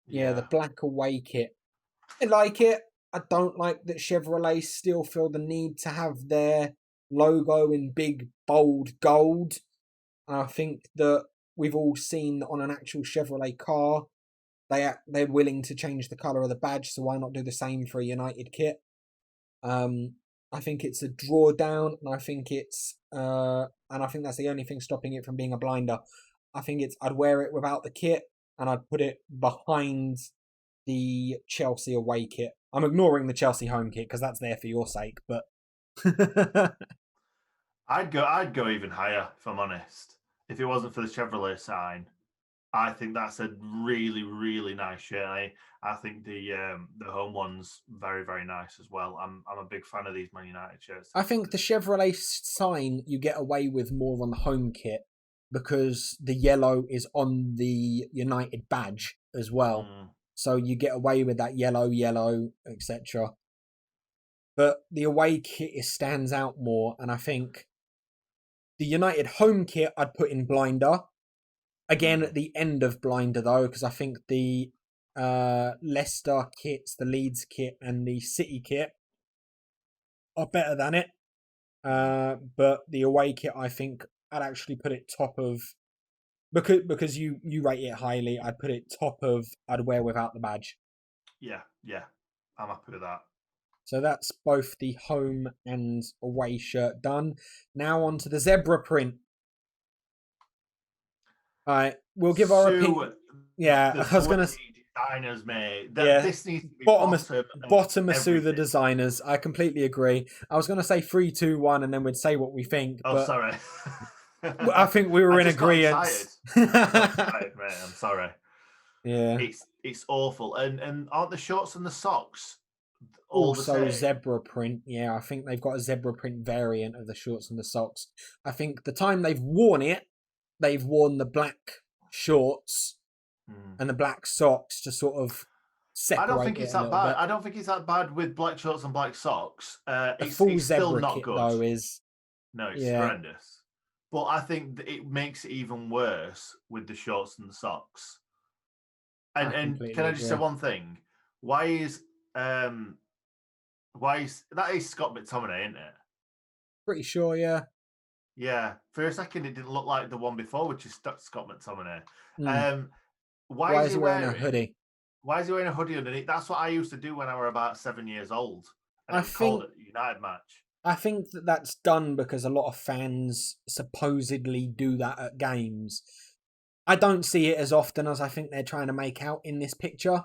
Yeah, the black away kit. I like it. I don't like that Chevrolet still feel the need to have their logo in big, bold gold. I think that we've all seen on an actual Chevrolet car, they're willing to change the colour of the badge, so why not do the same for a United kit? I think it's a drawdown, and I think that's the only thing stopping it from being a blinder. I think I'd wear it without the kit, and I'd put it behind the Chelsea away kit. I'm ignoring the Chelsea home kit because that's there for your sake, but I'd go even higher if I'm honest. If it wasn't for the Chevrolet sign, I think that's a really, really nice shirt. I think the home one's very, very nice as well. I'm a big fan of these Man United shirts. I think the Chevrolet sign you get away with more on the home kit because the yellow is on the United badge as well. So you get away with that yellow, etc. But the away kit stands out more, and I think the United home kit I'd put in blinder. Again, at the end of blinder though, because I think the Leicester kits, the Leeds kit, and the City kit are better than it. But the away kit, I think I'd actually put it top of because you rate it highly. I'd put it top of I'd wear without the badge. Yeah, I'm happy with that. So that's both the home and away shirt done. Now on to the zebra print. All right, we'll give our opinion. Yeah, I was gonna. Designers, mate. This needs to be bottom of Sue the designers. I completely agree. I was gonna say 3, 2, 1, and then we'd say what we think. Oh, but sorry. I think we were in agreement. Excited, mate. I'm sorry. Yeah, it's awful. And aren't the shorts and the socks also zebra print? Yeah, I think they've got a zebra print variant of the shorts and the socks. I think the time they've worn it, they've worn the black shorts and the black socks to sort of separate. I don't think it's that bad. Bit. I don't think it's that bad with black shorts and black socks. It's full zebra kit good. Though is it's horrendous. But I think that it makes it even worse with the shorts and the socks. And can I just say one thing? Why is that is Scott McTominay, isn't it? Pretty sure, yeah. Yeah. For a second, it didn't look like the one before, which is Scott McTominay. Why is he wearing a hoodie? Why is he wearing a hoodie underneath? That's what I used to do when I was about 7 years old. And I called it a United match. I think that's done because a lot of fans supposedly do that at games. I don't see it as often as I think they're trying to make out in this picture.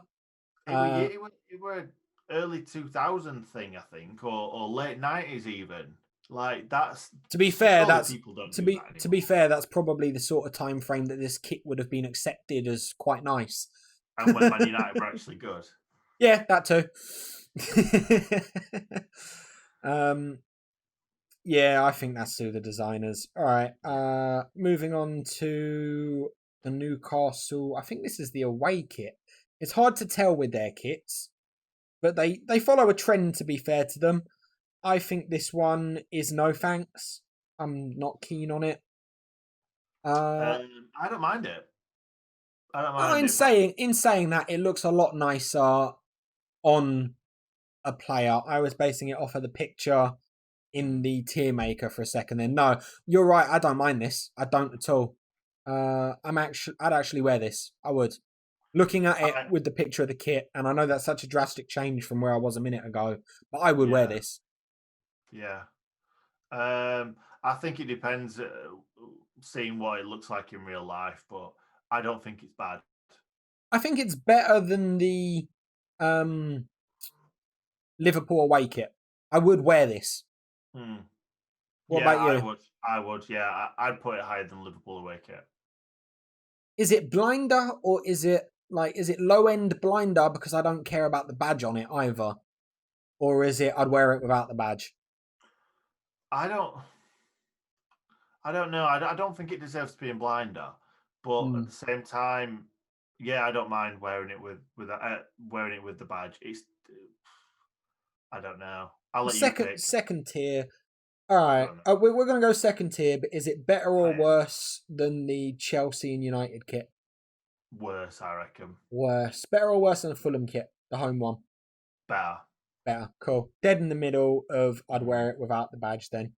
It were an early 2000 thing, I think, or late 90s even. Like that's to be fair, to be fair, that's probably the sort of time frame that this kit would have been accepted as quite nice. And when Man United were actually good. Yeah, that too. Yeah, I think that's Sue the designers. All right. Moving on to the Newcastle. I think this is the away kit. It's hard to tell with their kits, but they follow a trend, to be fair to them. I think this one is no thanks. I'm not keen on it. I don't mind it. I don't mind in saying that, it looks a lot nicer on a player. I was basing it off of the picture in the tier maker for a second. Then no, you're right. I don't mind this. I don't at all. I'd actually wear this. I would. Looking at it with the picture of the kit, and I know that's such a drastic change from where I was a minute ago, but I would wear this. Yeah. I think it depends seeing what it looks like in real life, but I don't think it's bad. I think it's better than the Liverpool away kit. I would wear this. What Yeah, about you? I would. Yeah, I'd put it higher than Liverpool away kit. Is it blinder or is it low end blinder because I don't care about the badge on it either? Or is it I'd wear it without the badge? I don't know. I don't think it deserves to be in blinder, but at the same time, yeah, I don't mind wearing it with wearing it with the badge. It's I don't know. I'll let you pick. Second tier. All right, we're going to go second tier. But is it better or worse than the Chelsea and United kit? Worse, I reckon. Worse. Better or worse than the Fulham kit, the home one? Better. Better. Cool. Dead in the middle of I'd wear it without the badge then.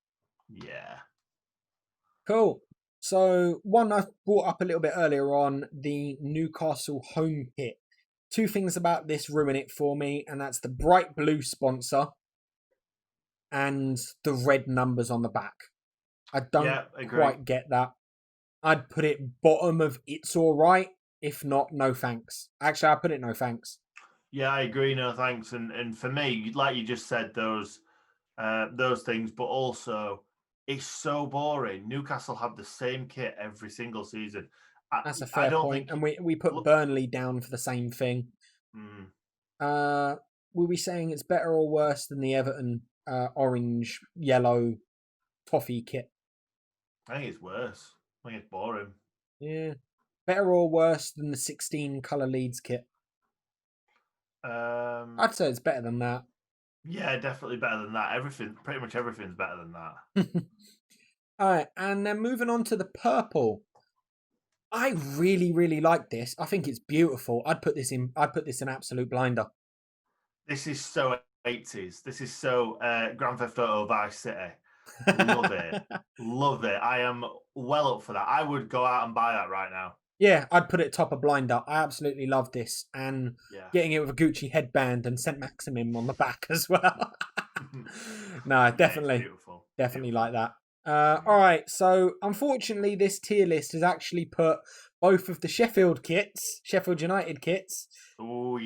Yeah. Cool. So one I brought up a little bit earlier on, the Newcastle home kit. Two things about this ruin it for me, and that's the bright blue sponsor and the red numbers on the back. I don't quite get that. I'd put it bottom of it's all right. If not, no thanks. Actually, I put it no thanks. Yeah, I agree. No thanks. And for me, like you just said, those things, but also it's so boring. Newcastle have the same kit every single season. That's a fair point. And we put Burnley down for the same thing. Were we saying it's better or worse than the Everton orange, yellow toffee kit? I think it's worse. I think it's boring. Yeah. Better or worse than the 16 colour Leeds kit? I'd say it's better than that. Yeah, definitely better than that. Pretty much everything's better than that. All right, and then moving on to the purple. I really, really like this. I think it's beautiful. I'd put this in absolute blinder. This is so 80s. This is so Grand Theft Auto Vice City. Love it. Love it. I am well up for that. I would go out and buy that right now. Yeah, I'd put it top of blinder. I absolutely love this. And getting it with a Gucci headband and St. Maximum on the back as well. No, definitely. Definitely like that. All right, so unfortunately this tier list has actually put both of the Sheffield United kits,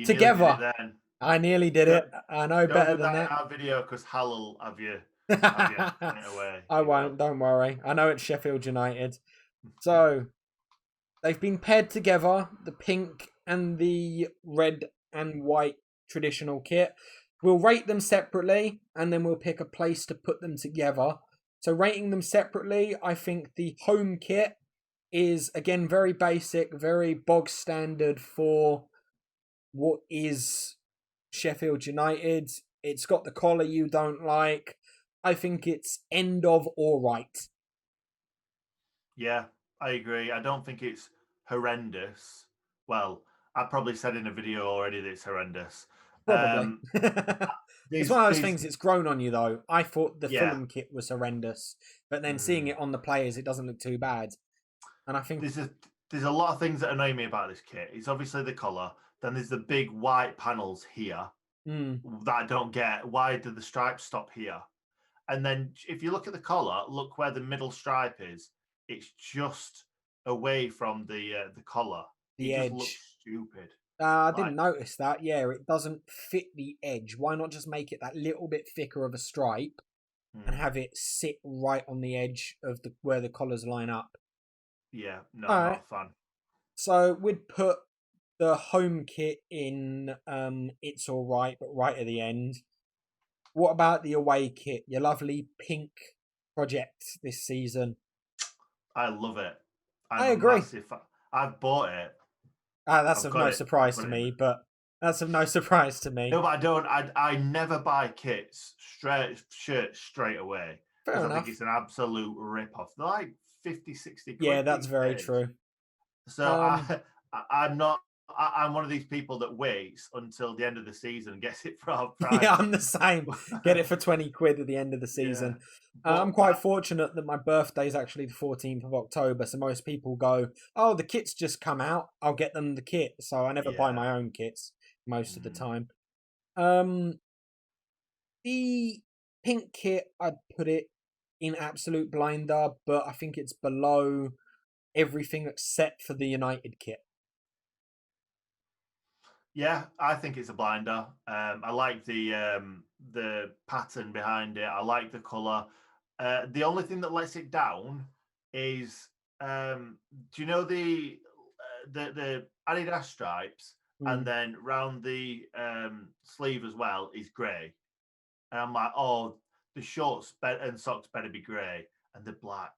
together. I nearly did it. I know better than that. In our video because Hal will have you away. I won't, don't worry. I know it's Sheffield United. So they've been paired together, the pink and the red and white traditional kit. We'll rate them separately and then we'll pick a place to put them together. So rating them separately, I think the home kit is, again, very basic, very bog standard for what is Sheffield United. It's got the collar you don't like. I think it's end of all right. Yeah, I agree. I don't think it's horrendous. Well, I probably said in a video already that it's horrendous. Probably. It's one of those things, it's grown on you, though. I thought the Fulham kit was horrendous, but then seeing it on the players, it doesn't look too bad. And I think there's a lot of things that annoy me about this kit. It's obviously the colour. Then there's the big white panels here that I don't get. Why do the stripes stop here? And then if you look at the collar, look where the middle stripe is. It's just away from the collar. The edge. Just looks stupid. I didn't notice that. Yeah, it doesn't fit the edge. Why not just make it that little bit thicker of a stripe and have it sit right on the edge of where the collars line up? Yeah, no, not fun. So we'd put the home kit in it's all right, but right at the end. What about the away kit? Your lovely pink project this season. I love it. I agree. I've bought it. That's of no surprise to me, but that's of no surprise to me. No, but I don't. I never buy kits shirts straight away. Fair enough. I think it's an absolute rip-off. They're like 50, 60 quid. Yeah, that's very true. So I'm not. I'm one of these people that waits until the end of the season and gets it for our price. Yeah, I'm the same. Get it for 20 quid at the end of the season. Yeah. I'm quite fortunate that my birthday is actually the 14th of October, so most people go, oh, the kit's just come out, I'll get them the kit. So I never buy my own kits most of the time. The pink kit, I'd put it in absolute blinder, but I think it's below everything except for the United kit. Yeah, I think it's a blinder. I like the pattern behind it. I like the color. The only thing that lets it down is, do you know the Adidas stripes, and Mm. then round the sleeve as well is grey, and I'm like, oh, the shorts and socks better be grey, and they're black,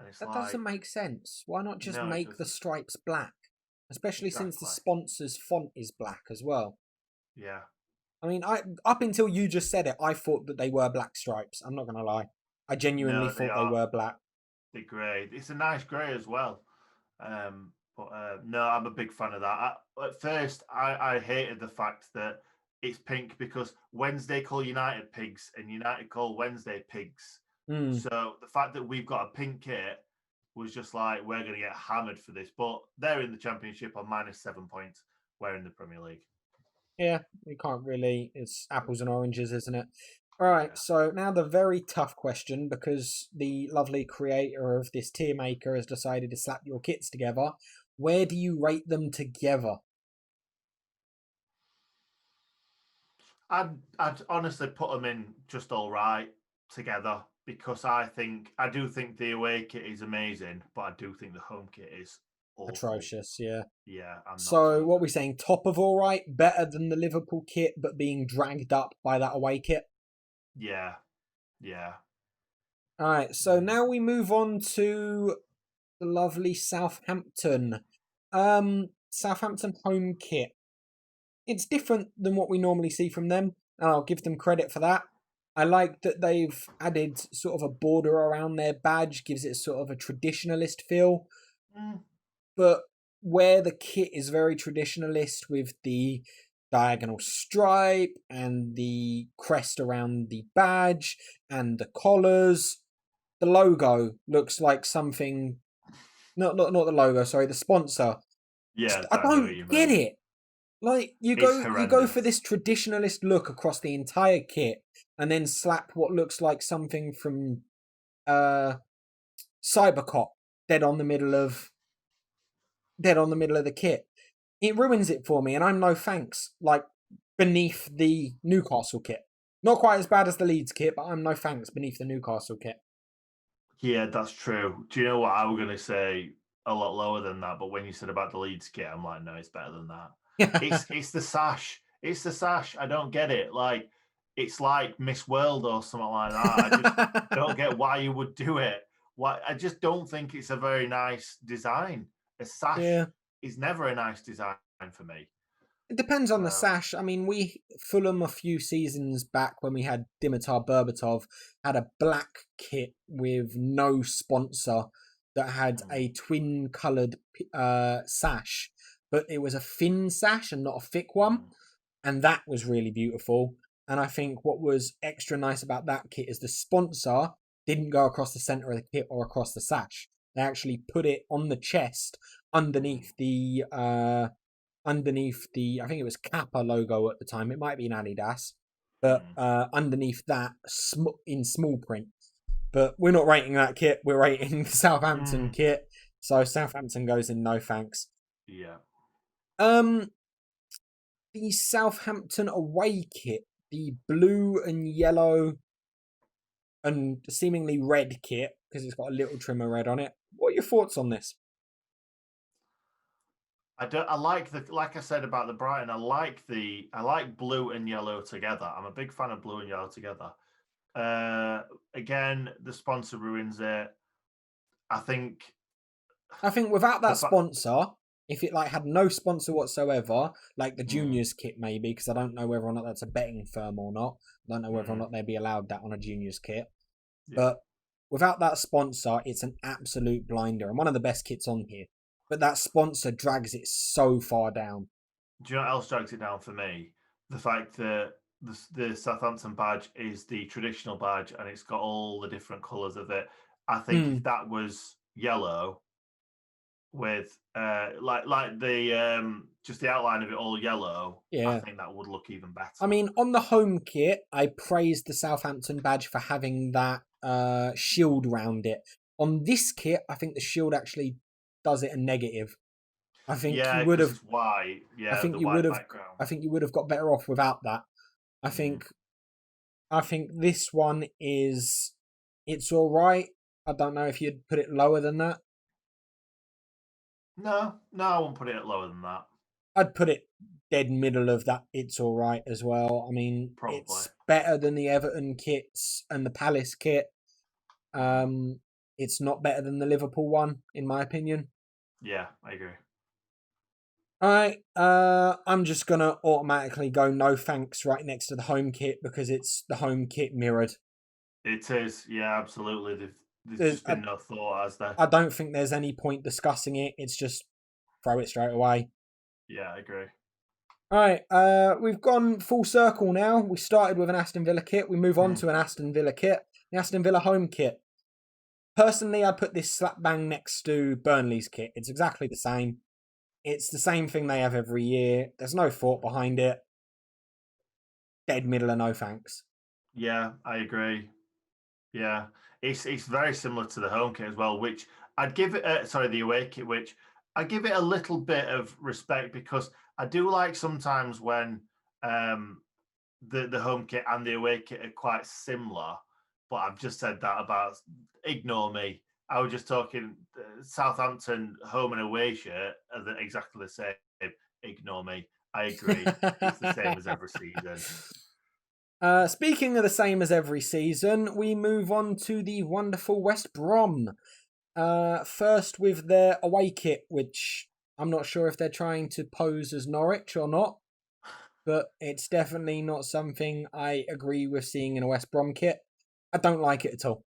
and it's That doesn't like, make sense. Why not just no, it make the doesn't. stripes black? Especially since the Exactly. sponsor's font is black as well. Yeah. I mean, I up until you just said it, I thought that they were black stripes. I'm not gonna lie. I genuinely No, they thought they are. were black. They're grey. It's a nice grey as well. But no, I'm a big fan of that. At first, I hated the fact that it's pink because Wednesday call United pigs and United call Wednesday pigs. Mm. So the fact that we've got a pink kit was just like, we're going to get hammered for this. But they're in the Championship on -7 points. We're in the Premier League. Yeah, we can't really. It's apples and oranges, isn't it? All right, Yeah. so now the very tough question, because the lovely creator of this tier maker has decided to slap your kits together. Where do you rate them together? I'd honestly put them in just all right together because I do think the away kit is amazing, but I do think the home kit is awful. Atrocious, yeah. Yeah, I'm not a So fan what of are we it. saying? Top of all right, better than the Liverpool kit, but being dragged up by that away kit. Yeah, yeah. All right, so now we move on to the lovely Southampton. Southampton home kit. It's different than what we normally see from them, and I'll give them credit for that. I like that they've added sort of a border around their badge, gives it sort of a traditionalist feel. Mm, But where the kit is very traditionalist with the diagonal stripe and the crest around the badge and the collars, the logo looks like something. Not the logo. Sorry, the sponsor. yeah, I I know what don't you get mean. it. Like It's you go for horrendous. this traditionalist look across the entire kit, and then slap what looks like something from uh Cybercop dead on the middle of the kit. It ruins it for me, and I'm no thanks. Like beneath the Newcastle kit, not quite as bad as the Leeds kit, but I'm no thanks beneath the Newcastle kit. Yeah, that's true. Do you know what I was going to say? A lot lower than that, but when you said about the Leeds kit, I'm like, no, it's better than that. It's the sash. It's the sash. I don't get it. Like, it's like Miss World or something like that. I just don't get why you would do it. Why? I just don't think it's a very nice design. A sash Yeah. is never a nice design for me. It depends on the So, sash. I mean, we Fulham a few seasons back when we had Dimitar Berbatov had a black kit with no sponsor that had a twin coloured sash, but it was a thin sash and not a thick one, and that was really beautiful. And I think what was extra nice about that kit is the sponsor didn't go across the center of the kit or across the sash. They actually put it on the chest underneath the I think it was Kappa logo at the time. It might be an Adidas, but underneath that in small print. But we're not rating that kit. We're rating the Southampton kit. So Southampton goes in no thanks. yeah. The Southampton away kit, the blue and yellow and seemingly red kit because it's got a little trim of red on it. What are your thoughts on this? I like like I said about the Brighton, I like blue and yellow together. I'm a big fan of blue and yellow together. Again, the sponsor ruins it. I think I think without the that sponsor, if it like had no sponsor whatsoever, like the juniors kit maybe, because I don't know whether or not that's a betting firm or not. I don't know whether or not they'd be allowed that on a juniors kit. yeah. But without that sponsor, it's an absolute blinder and one of the best kits on here. But that sponsor drags it so far down. Do you know what else drags it down for me? The fact that the Southampton badge is the traditional badge and it's got all the different colours of it. I think if that was yellow with like the just the outline of it all yellow, I Yeah. think that would look even better. I mean, on the home kit, I praised the Southampton badge for having that shield round it. On this kit, I think the shield actually does it a negative. I think Yeah, you would because have. it's white. I Yeah, think the you would white have. background. I think you would have got better off without that. I Mm. think. I think this one is. It's all right. I don't know if you'd put it lower than that. No, I won't put it lower than that. I'd put it dead middle of that. It's all right as well. I mean, Probably. it's better than the Everton kits and the Palace kit. It's not better than the Liverpool one, in my opinion. Yeah, I agree. All right, I'm just gonna automatically go no thanks right next to the home kit because it's the home kit mirrored. It is. Yeah, absolutely. There's There's, just been no thought, has there? I don't think there's any point discussing it. It's just throw it straight away. Yeah, I agree. All right, we've gone full circle now. We started with an Aston Villa kit. We move on to an Aston Villa kit, the Aston Villa home kit. Personally, I'd put this slap bang next to Burnley's kit. It's exactly the same. It's the same thing they have every year. There's no thought behind it. Dead middle and no thanks. Yeah, I agree. Yeah, it's very similar to the home kit as well, which I'd give it. The away kit, which I give it a little bit of respect because I do like sometimes when the home kit and the away kit are quite similar. But I've just said that about ignore me. I was just talking Southampton home and away shirt are exactly the same. Ignore me. I agree. It's the same as every season. Speaking of the same as every season, we move on to the wonderful West Brom. First with their away kit, which I'm not sure if they're trying to pose as Norwich or not, but it's definitely not something I agree with seeing in a West Brom kit. I don't like it at all.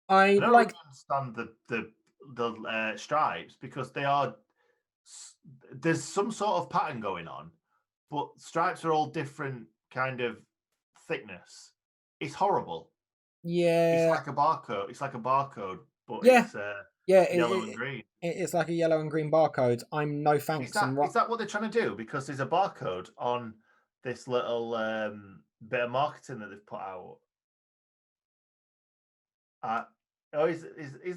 I don't really understand the stripes because there's some sort of pattern going on, but stripes are all different kind of thickness. It's horrible. Yeah. It's like a barcode, but Yeah. it's Yellow and green. It's like a yellow and green barcode. I'm no thanks. Is that what they're trying to do? Because there's a barcode on this little bit of marketing that they've put out. Is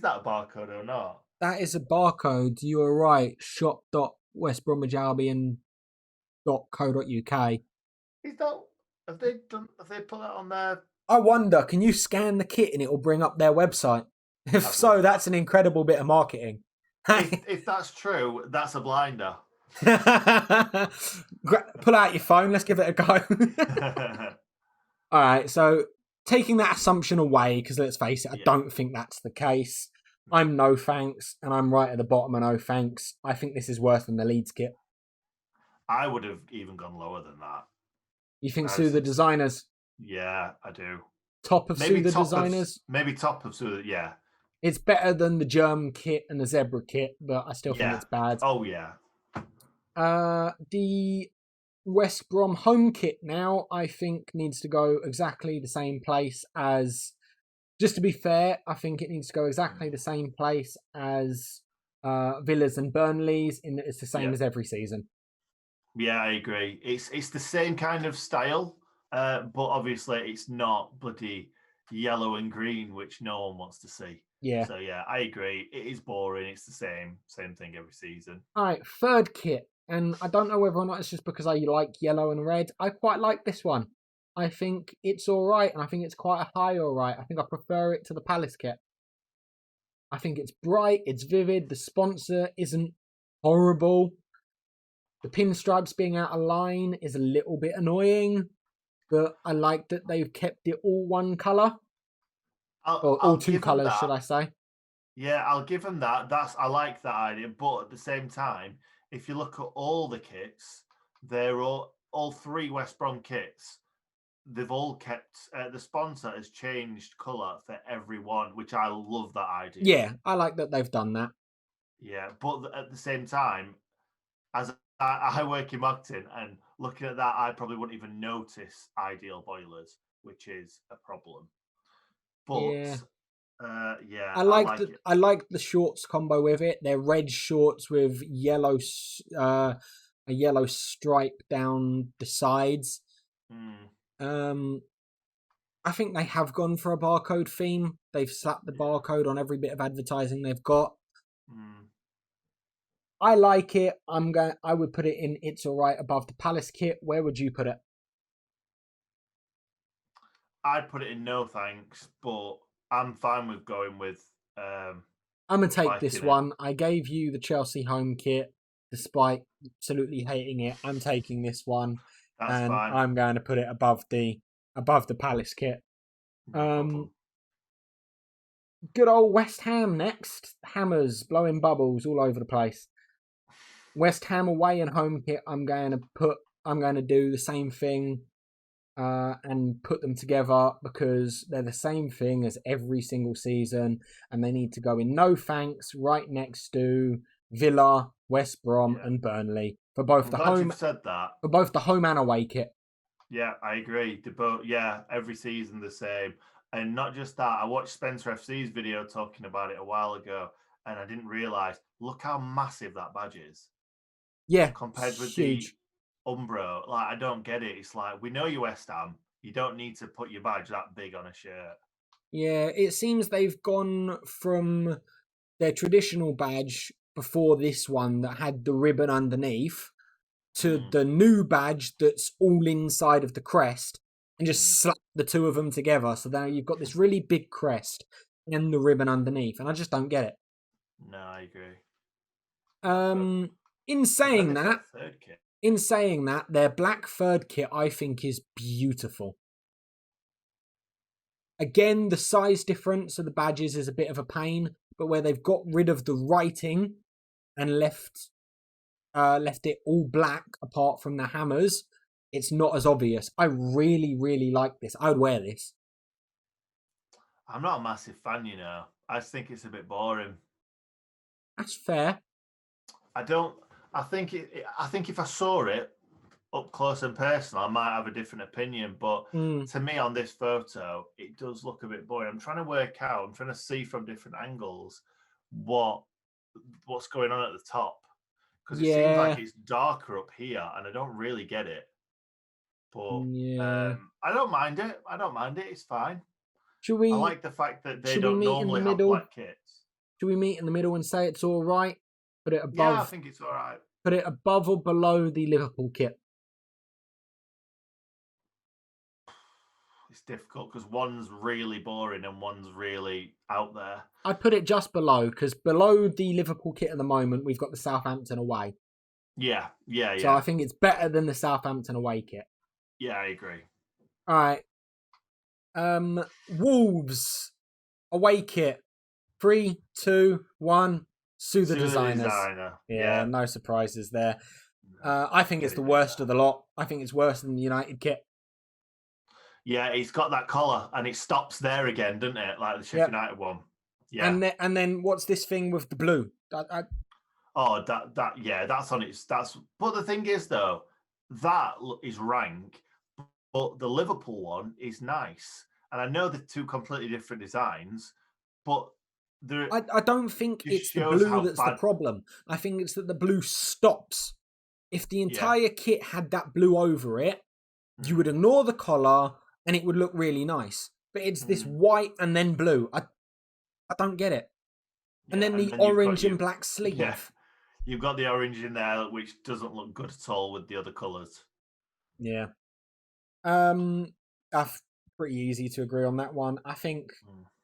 that a barcode or not? That is a barcode. You are right. shop.westbromwichealbion.co.uk. Is that have they put that on there? I wonder, can you scan the kit and it will bring up their website? If so, that's an incredible bit of marketing. If that's true, that's a blinder. Pull out your phone. Let's give it a go. All right. So taking that assumption away, because let's face it, I don't think that's the case. I'm no thanks, and I'm right at the bottom of no thanks. I think this is worse than the Leeds kit. I would have even gone lower than that. You think Sue the Designers? Yeah, I do. Top of Sue the Designers? Maybe top of Sue, yeah. It's better than the German kit and the Zebra kit, but I still think it's bad. Oh, yeah. The West Brom home kit now, I think, needs to go exactly the same place as... Just to be fair, I think it needs to go exactly the same place as Villa's and Burnley's, in that it's the same as every season. Yeah, I agree. It's the same kind of style, but obviously it's not bloody yellow and green, which no one wants to see. Yeah. So yeah, I agree. It is boring. It's the same thing every season. All right, third kit, and I don't know whether or not it's just because I like yellow and red. I quite like this one. I think it's all right, and I think it's quite a high all right. I think I prefer it to the Palace kit. I think it's bright, it's vivid, the sponsor isn't horrible. The pinstripes being out of line is a little bit annoying, but I like that they've kept it all one colour. All two colours, should I say. Yeah, I'll give them that. I like that idea, but at the same time, if you look at all the kits, they're all three West Brom kits. They've all kept the sponsor has changed colour for every one, which I love that idea. Yeah, I like that they've done that. Yeah, but at the same time, as I work in marketing, and looking at that, I probably wouldn't even notice Ideal Boilers, which is a problem. But I like the shorts combo with it. They're red shorts with yellow, a yellow stripe down the sides. I think they have gone for a barcode theme. They've slapped the barcode on every bit of advertising they've got. I like it. I would put it in It's Alright above the Palace kit. Where would you put it? I'd put it in no thanks, but I'm fine with going with. I'm gonna take this one. I gave you the Chelsea home kit, despite absolutely hating it. I'm taking this one, That's fine. I'm going to put it above the Palace kit. Good old West Ham next. Hammers blowing bubbles all over the place. West Ham away and home kit. I'm going to do the same thing and put them together because they're the same thing as every single season, and they need to go in no thanks right next to Villa, West Brom, and Burnley for both the home. You've said that. For both the home and away kit. Yeah, I agree. Every season the same. And not just that, I watched Spencer FC's video talking about it a while ago, and I didn't realise, look how massive that badge is. Yeah. Compared with huge. The Umbro. Like, I don't get it. It's like, we know you're West Ham. You don't need to put your badge that big on a shirt. Yeah, it seems they've gone from their traditional badge before this one that had the ribbon underneath to the new badge that's all inside of the crest and just slap the two of them together. So now you've got this really big crest and the ribbon underneath, and I just don't get it. No, I agree. In saying that, their black third kit I think is beautiful. Again, the size difference of the badges is a bit of a pain, but where they've got rid of the writing and left it all black apart from the hammers, it's not as obvious. I really, really like this. I would wear this. I'm not a massive fan, you know. I just think it's a bit boring. That's fair. I think if I saw it up close and personal, I might have a different opinion. But to me, on this photo, it does look a bit boring. I'm trying to see from different angles what's going on at the top. Because it seems like it's darker up here, and I don't really get it. But I don't mind it. It's fine. I like the fact that they don't normally have black kits. Should we meet in the middle and say it's all right? Put it above. Yeah, I think it's all right. Put it above or below the Liverpool kit. It's difficult because one's really boring and one's really out there. I put it just below because below the Liverpool kit at the moment, we've got the Southampton away. Yeah. So I think it's better than the Southampton away kit. Yeah, I agree. All right. Wolves away kit. 3, 2, 1. Sue the designers. Yeah, no surprises there. I think it's the worst of the lot. I think it's worse than the United kit. Yeah, it's got that collar and it stops there again, doesn't it? Like the Sheffield United one. Yeah. And then what's this thing with the blue? That's on its. But the thing is though, that is rank, but the Liverpool one is nice, and I know they're two completely different designs, but I don't think it's the blue that's the problem. I think it's that the blue stops. If the entire kit had that blue over it, you would ignore the collar and it would look really nice. But it's this white and then blue. I don't get it. And then the orange and black sleeve. Yeah. You've got the orange in there, which doesn't look good at all with the other colours. Yeah. Pretty easy to agree on that one. I think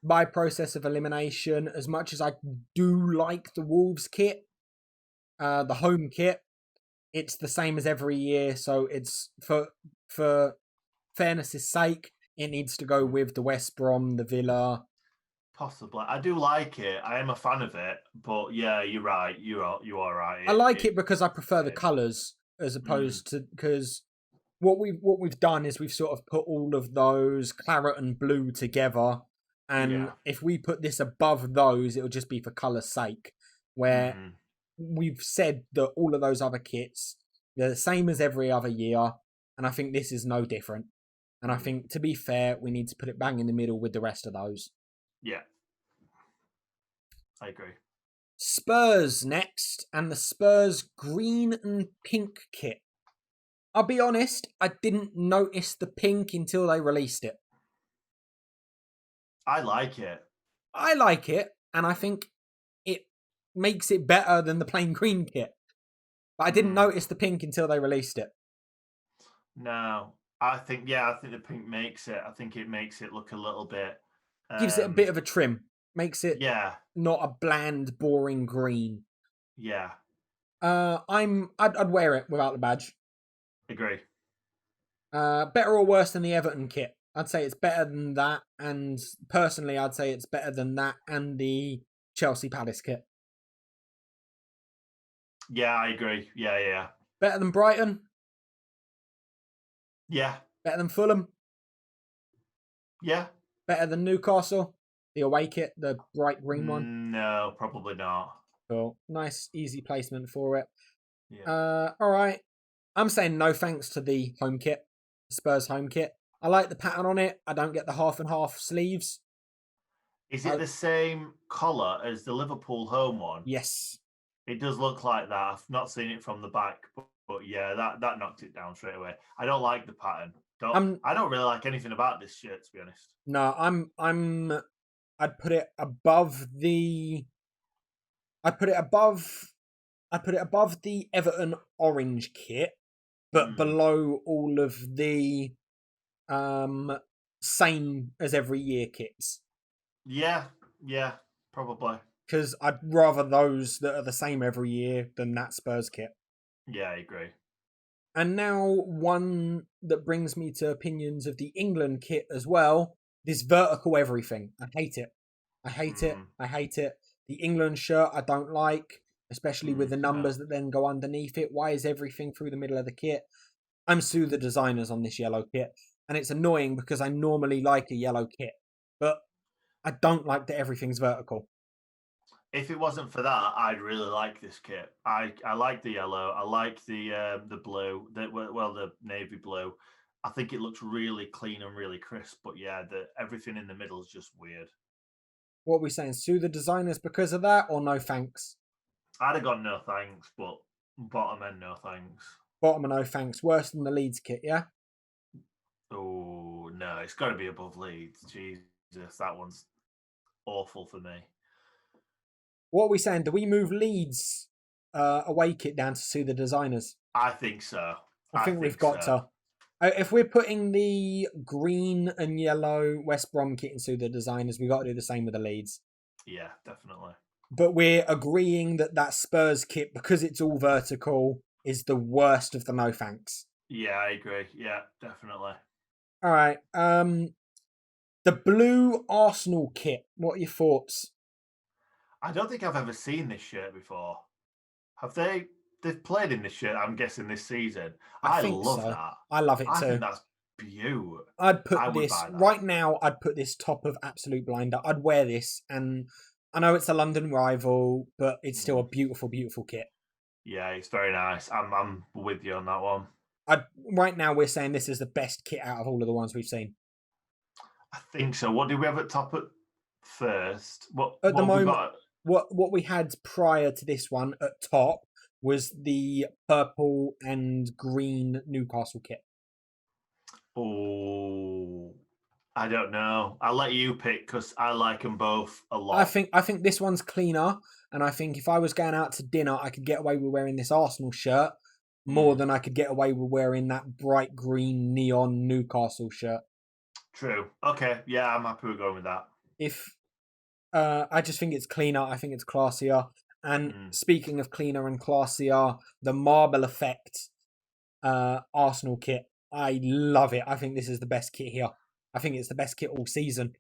by process of elimination, as much as I do like the Wolves kit, the home kit, it's the same as every year. So it's for fairness' sake, it needs to go with the West Brom, the Villa. Possibly. I do like it. I am a fan of it. But yeah, you're right. You are right. I like it because I prefer the colours as opposed to... Because what we've done is we've sort of put all of those claret and blue together. And if we put this above those, it'll just be for colour's sake. Where we've said that all of those other kits, they're the same as every other year. And I think this is no different. And I think, to be fair, we need to put it bang in the middle with the rest of those. Yeah. I agree. Spurs next, and the Spurs green and pink kit. I'll be honest, I didn't notice the pink until they released it. I like it. I like it, and I think it makes it better than the plain green kit. But I didn't notice the pink until they released it. No, I think the pink makes it. I think it makes it look a little bit. Gives it a bit of a trim. Makes it not a bland, boring green. Yeah. I'd wear it without the badge. Agree. Better or worse than the Everton kit? I'd say it's better than that, and personally, I'd say it's better than that and the Chelsea Palace kit. Yeah, I agree. Yeah. Better than Brighton? Yeah. Better than Fulham? Yeah. Better than Newcastle? The away kit, the bright green one? No, probably not. Cool. Nice, easy placement for it. Yeah. All right. I'm saying no thanks to the home kit, Spurs home kit. I like the pattern on it. I don't get the half and half sleeves. Is it the same collar as the Liverpool home one? Yes. It does look like that. I've not seen it from the back, but yeah, that knocked it down straight away. I don't like the pattern. I don't really like anything about this shirt, to be honest. No, I'd put it above the Everton orange kit, but below all of the same as every year kits. Yeah, probably. Because I'd rather those that are the same every year than that Spurs kit. Yeah, I agree. And now one that brings me to opinions of the England kit as well. This vertical everything. I hate it. I hate it. The England shirt I don't like, especially with the numbers that then go underneath it. Why is everything through the middle of the kit? I'm Sue the designers on this yellow kit. And it's annoying because I normally like a yellow kit. But I don't like that everything's vertical. If it wasn't for that, I'd really like this kit. I like the yellow. I like the blue. The navy blue. I think it looks really clean and really crisp. But yeah, everything in the middle is just weird. What are we saying? Sue the designers because of that, or no thanks? I'd have got no thanks, but bottom end no thanks. Bottom and no thanks. Worse than the Leeds kit, yeah? Oh no, it's got to be above Leeds. Jesus, that one's awful for me. What are we saying? Do we move Leeds away kit down to Sue the designers? I think so. I think we've got to. If we're putting the green and yellow West Brom kit in Sue the designers, we got to do the same with the Leeds. Yeah, definitely. But we're agreeing that Spurs kit, because it's all vertical, is the worst of the no thanks. Yeah, I agree. Yeah, definitely. All right. The blue Arsenal kit. What are your thoughts? I don't think I've ever seen this shirt before. Have they? They've played in this shirt, I'm guessing, this season. I love that. I love it too. I think that's beautiful. I'd put this right now. I'd put this top of absolute blinder. I'd wear this, and I know it's a London rival, but it's still a beautiful, beautiful kit. Yeah, it's very nice. I'm with you on that one. Right now, we're saying this is the best kit out of all of the ones we've seen. I think so. What did we have at top at first? At the moment, what we had prior to this one at top was the purple and green Newcastle kit. Oh, I don't know. I'll let you pick because I like them both a lot. I think this one's cleaner, and I think if I was going out to dinner, I could get away with wearing this Arsenal shirt more than I could get away with wearing that bright green neon Newcastle shirt. True. Okay. Yeah, I'm happy with going with that. I just think it's cleaner. I think it's classier. And speaking of cleaner and classier, the marble effect Arsenal kit, I love it. I think this is the best kit here. I think it's the best kit all season.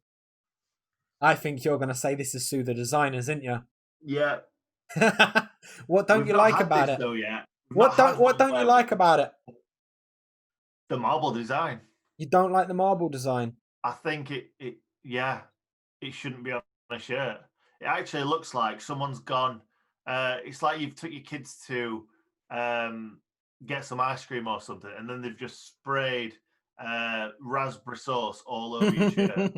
I think you're going to say this is Sue the designers, isn't you? Yeah. What don't you like about it? What don't you like about it? The marble design. You don't like the marble design? I think it shouldn't be on a shirt. It actually looks like someone's gone. It's like you've took your kids to get some ice cream or something, and then they've just sprayed raspberry sauce all over your shirt.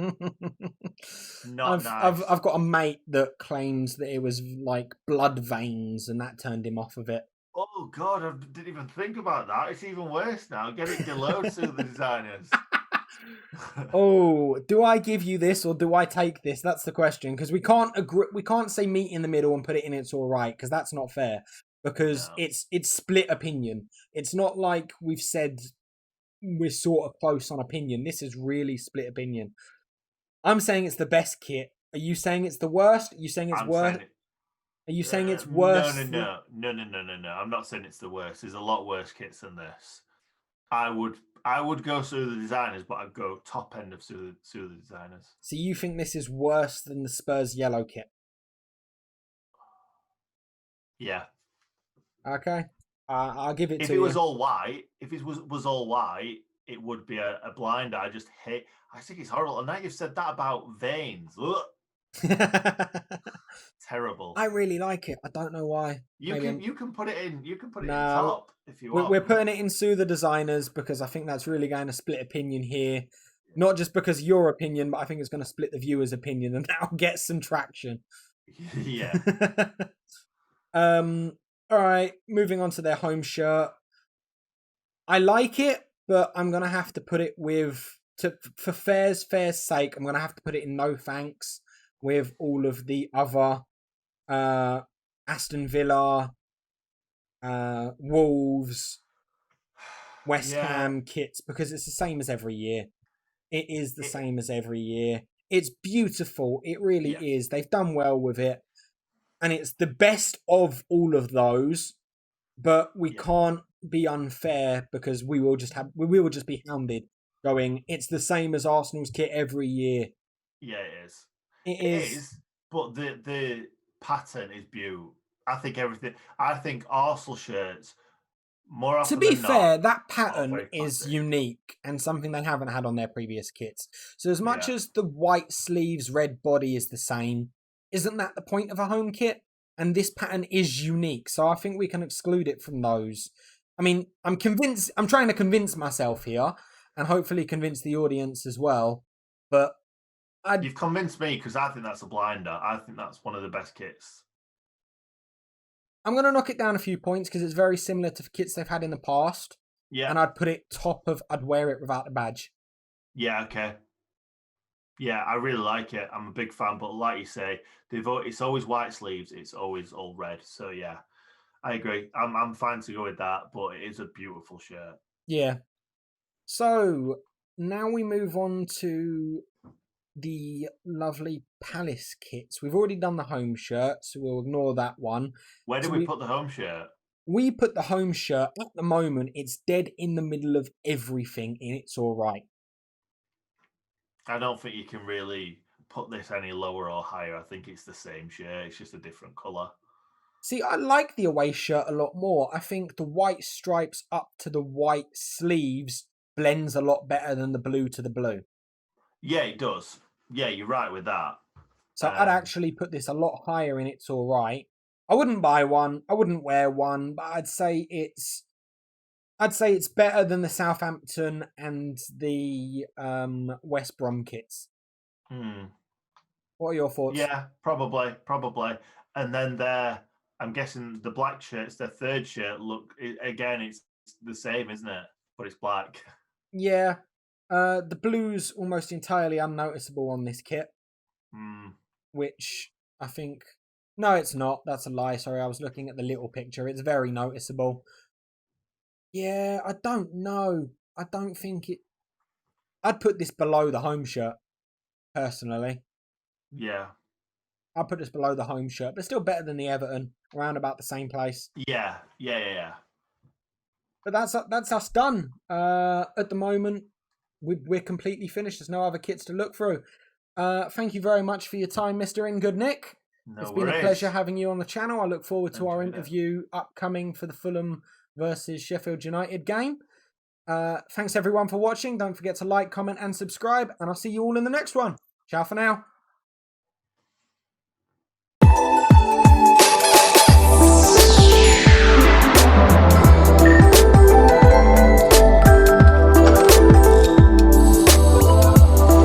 Not nice. I've got a mate that claims that it was like blood veins, and that turned him off of it. Oh God, I didn't even think about that. It's even worse now. Get it below to the designers. Oh, do I give you this or do I take this? That's the question, because we can't agree. We can't say meet in the middle and put it in. It's all right, because that's not fair. Because No. it's split opinion. It's not like we've said we're sort of close on opinion. This is really split opinion. I'm saying it's the best kit. Are you saying it's the worst? Are you saying it's worse? Are you saying it's worse? No. I'm not saying it's the worst. There's a lot worse kits than this. I would go through the designers, but I'd go top end of through the designers. So you think this is worse than the Spurs yellow kit? Yeah. Okay. I'll give it to you. If it was all white, all white, it would be a blinder. I think it's horrible. And now you've said that about veins. Terrible. I really like it. I don't know why. You can put it in. You can put it in No, top if you want. We're putting it in Sue the designers because I think that's really going to split opinion here. Not just because of your opinion, but I think it's going to split the viewers' opinion, and that'll get some traction. Yeah. All right. Moving on to their home shirt. I like it, but I'm gonna have to put it for fair's sake. I'm gonna have to put it in no thanks with all of the other Aston Villa, Wolves, West Ham kits, because it's the same as every year. It is the same as every year. It's beautiful. It really is. They've done well with it. And it's the best of all of those. But we can't be unfair because we will just be hounded going, it's the same as Arsenal's kit every year. Yeah, it is. It is. But the pattern is beautiful. I think Arsenal shirts, more often to be than fair, not, that pattern is unique and something they haven't had on their previous kits. So as much as the white sleeves, red body is the same, isn't that the point of a home kit? And this pattern is unique, so I think we can exclude it from those. I mean, I'm trying to convince myself here, and hopefully convince the audience as well. But you've convinced me, because I think that's a blinder. I think that's one of the best kits. I'm going to knock it down a few points because it's very similar to kits they've had in the past. Yeah. And I'd put it I'd wear it without the badge. Yeah, okay. Yeah, I really like it. I'm a big fan, but like you say, it's always white sleeves. It's always all red. So yeah, I agree. I'm fine to go with that, but it is a beautiful shirt. Yeah. So now we move on to the lovely Palace kits. We've already done the home shirt, so we'll ignore that one. Where did we put the home shirt? We put the home shirt at the moment. It's dead in the middle of everything, and it's all right. I don't think you can really put this any lower or higher. I think it's the same shirt. It's just a different colour. See, I like the away shirt a lot more. I think the white stripes up to the white sleeves blends a lot better than the blue to the blue. Yeah, it does. Yeah, you're right with that. So I'd actually put this a lot higher in It's All Right. I wouldn't buy one. I wouldn't wear one, but I'd say it's better than the Southampton and the West Brom kits. What are your thoughts? Yeah, probably. And then I'm guessing the black shirts, their third shirt, again, it's the same, isn't it? But it's black. Yeah. The blue's almost entirely unnoticeable on this kit. Which I think... No, it's not. That's a lie. Sorry, I was looking at the little picture. It's very noticeable. Yeah, I don't know. I don't think it... I'd put this below the home shirt, personally. Yeah. I'd put this below the home shirt, but still better than the Everton, around about the same place. Yeah. But that's us done. At the moment, we're completely finished. There's no other kits to look through. Thank you very much for your time, Mr. IngoodNick. It's been a pleasure having you on the channel. I look forward to our interview upcoming for the Fulham versus Sheffield United game. Thanks everyone for watching. Don't forget to like, comment and subscribe, and I'll see you all in the next one. Ciao for now.